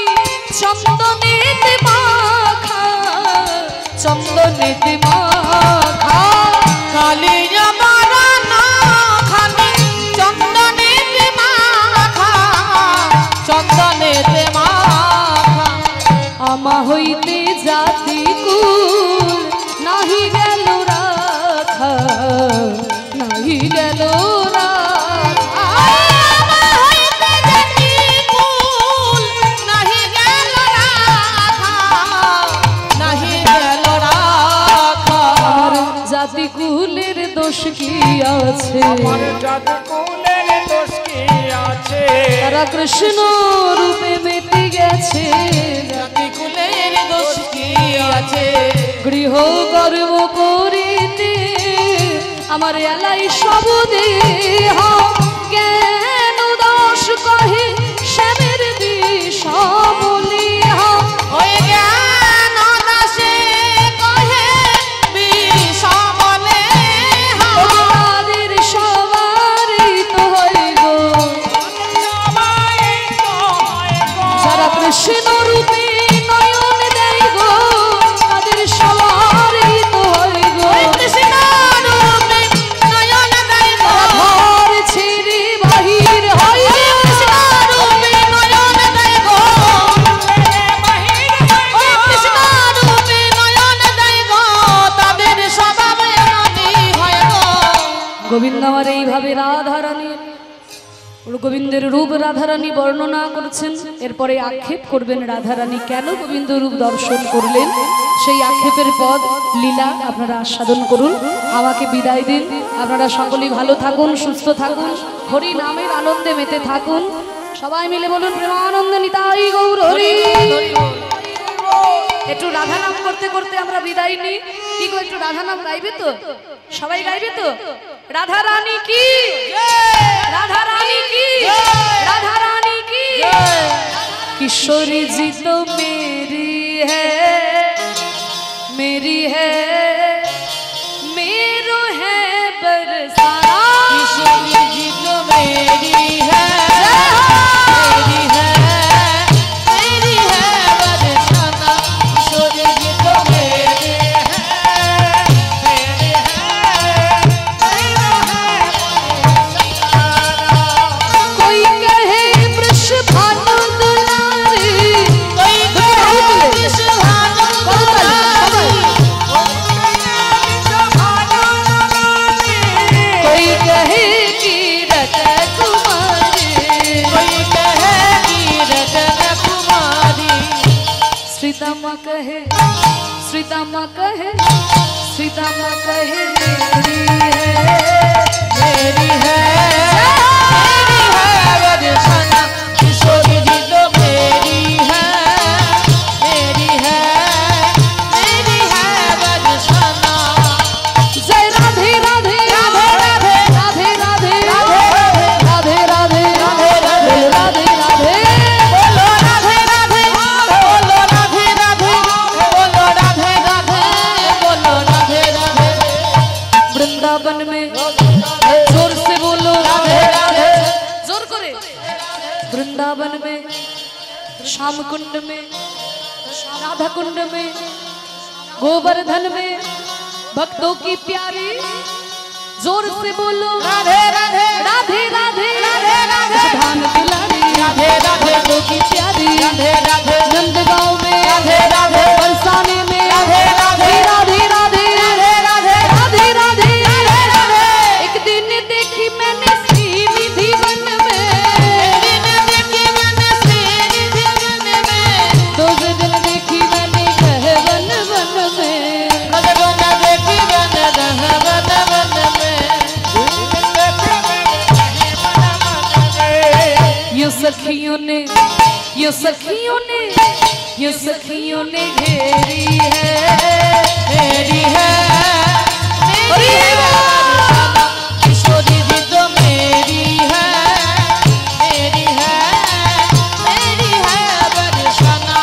চন্দনেতে মাখা, চন্দনেতে মাখা, কালিয়া মরণ খানি চন্দনেতে মাখা, চন্দনেতে মাখা। আমা হইতে জাতি কুল নাহি গেল রাখা, নাহি গেল রাখা। জাতি কুলের দোষ কি আছে? আমার জাতি কুলের দোষ কি আছে? তারা কৃষ্ণ রূপে মেতে গেছে। জাতি কুলের দোষ কি আছে? গৃহ কর্ম করিতে আমার এলাই সব দেহ, জ্ঞান দোষ কহে শ্যামের দিশা বলিহ। ওই জ্ঞান দাসে গোবিন্দ আমার এইভাবে রাধারানী গোবিন্দের রূপ রাধারানী বর্ণনা করছেন, এরপরে আক্ষেপ করবেন রাধারানী কেন গোবিন্দ রূপ দর্শন করলেন, সেই আক্ষেপের পদ লীলা আপনারা আস্বাদন করুন। আমাকে বিদায় দিন। আপনারা সকলেই ভালো থাকুন, সুস্থ থাকুন, হরি নামের আনন্দে মেতে থাকুন। সবাই মিলে বলুন প্রেমানন্দে নিতাই গৌর হরি। একটু রাধা নাম করতে করতে আমরা বিদায় নিই। কি গো, একটু রাধা নাম গাইবে তো? সবাই গাইবে তো? রাধা রানী কি, রাধা রানী কি, রাধা রানী কি। किशोरी जी तो मेरी है, मेरी है, मेरो है बरसाना। किशोरी जी तो मेरी है, मेरी है, मेरी है बरसाना। किशोरी जी तो मेरी है, मेरी है, मेरा है बरसाना। कोई कहे वृषभानु दुलारी, कोई कहे वृषभानु दुलारी, कोई कहे कीरत कुमारी, कोई कहे कीरतन कुमारी। श्रीदामा कहे, श्रीदामा कहे, श्रीदामा कहे मेरी है, मेरी है, मेरी है बरसाना। किशोरी जी तो मेरी है, मेरी है, मेरी है बरसाना। जय राधे राधे राधे राधे राधे राधे राधे राधे राधे राधे राधे। बोलो राधे राधे, बोलो राधे राधे, बोलो राधे राधे, बोलो राधे राधे। वृंदावन में जोर से बोलो राधे राधे, जोर करे। वृंदावन में, श्याम कुंड में, राधा कुंड में, गोवर्धन में, भक्तों की प्यारी। जोर से बोलो राधे राधे, राधे राधे राधे राधे, धान दुलारी, राधे राधे, भक्तों की प्यारी। राधे राधे, नंदगांव में, राधे राधे, बरसाने में, राधे राधे, राधे राधे राधे राधे, राधे राधे राधे राधे। एक दिन देखी मैंने श्रीनिधि वन में, दिन देखी मैंने श्रीनिधि वन में, दूसरे दिन देखी मैंने कहवन वन में। मधुबन देखी वन रह वन वन में। ये सखियों ने, ये सखियों ने, ये सखियों ने घेरी है, मेरी है, मेरी है बरसाना। किशोरी जी तो मेरी है, मेरी है, मेरी है बरसाना।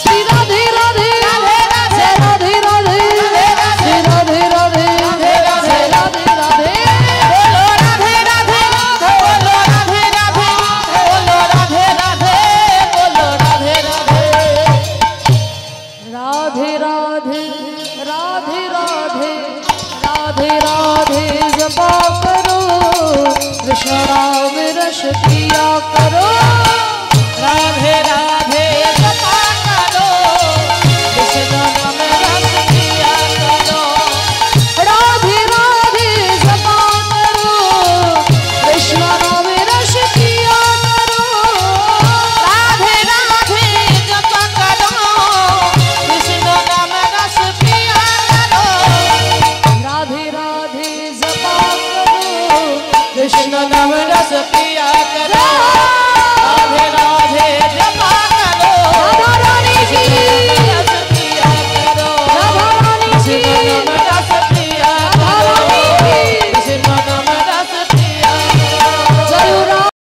श्री राधे राधे राधे राधे, जय राधे राधे श्री राधे राधे जय राधे राधे। बोलो राधे राधे, बोलो राधे राधे, बोलो राधे राधे, बोलो राधे राधे। राधे राधे राधे राधे राधे राधे जपा करो, कृष्ण राम रस पिया करो। राधे राधे।